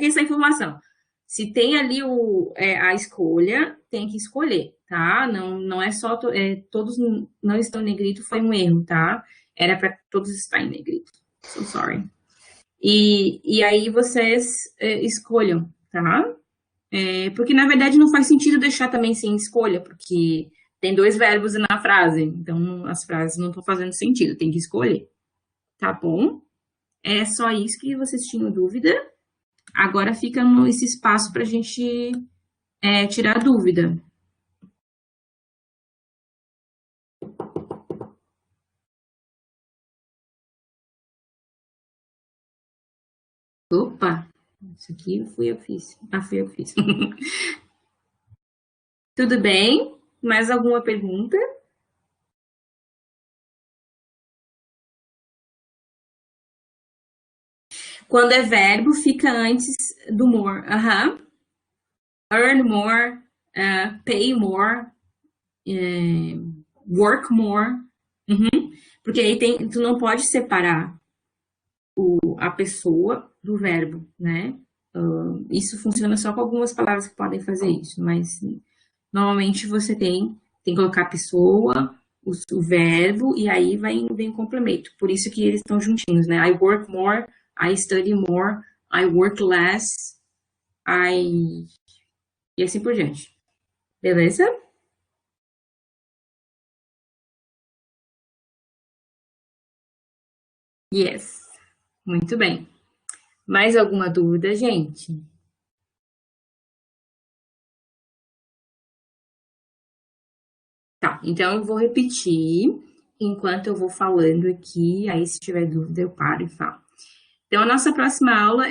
essa informação. Se tem ali a escolha, tem que escolher, tá? Não é só todos não estão em negrito, foi um erro, tá? Era para todos estar em negrito. So sorry. E aí vocês escolham, tá? Porque na verdade não faz sentido deixar também sem escolha, porque tem dois verbos na frase, então as frases não estão fazendo sentido, tem que escolher, tá bom? É só isso que vocês tinham dúvida. Agora fica esse espaço para a gente tirar dúvida. Opa, isso aqui fui eu que fiz. Fui eu que fiz. Tudo bem? Mais alguma pergunta? Quando é verbo, fica antes do more. Earn more, pay more, work more. Porque aí tu não pode separar a pessoa do verbo, né? Isso funciona só com algumas palavras que podem fazer isso, mas normalmente você tem que colocar a pessoa, o verbo, e aí vem o complemento. Por isso que eles estão juntinhos, né? I work more, I study more, I work less, e assim por diante. Beleza? Yes. Muito bem. Mais alguma dúvida, gente? Tá, então eu vou repetir enquanto eu vou falando aqui, aí se tiver dúvida eu paro e falo. Então, a nossa próxima aula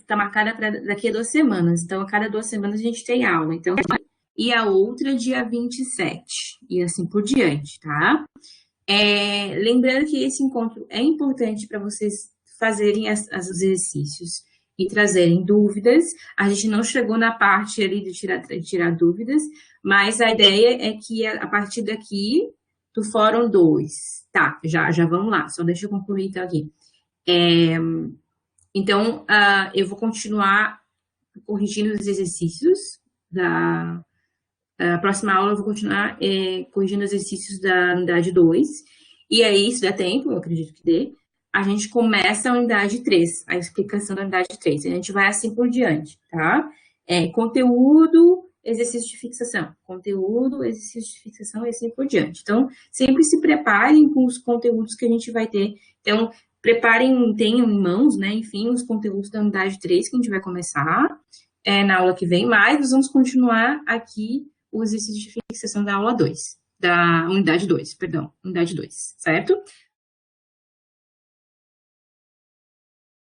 tá marcada para daqui a 2 semanas. Então, a cada 2 semanas a gente tem aula. Então, e a outra dia 27, e assim por diante, tá? Lembrando que esse encontro é importante para vocês fazerem os exercícios e trazerem dúvidas. A gente não chegou na parte ali de tirar dúvidas, mas a ideia é que a partir daqui, do Fórum 2, tá, já vamos lá, só deixa eu concluir então aqui. Então, eu vou continuar corrigindo os exercícios a próxima aula eu vou continuar corrigindo os exercícios da unidade 2. E aí, se der tempo, eu acredito que dê, a gente começa a unidade 3, a explicação da unidade 3. E a gente vai assim por diante, tá? Conteúdo, exercício de fixação. Conteúdo, exercício de fixação e assim por diante. Então, sempre se preparem com os conteúdos que a gente vai ter. Então, preparem, tenham em mãos, né? Enfim, os conteúdos da unidade 3 que a gente vai começar na aula que vem, mas nós vamos continuar aqui o exercício de fixação da aula 2, da unidade 2, perdão, unidade 2, certo?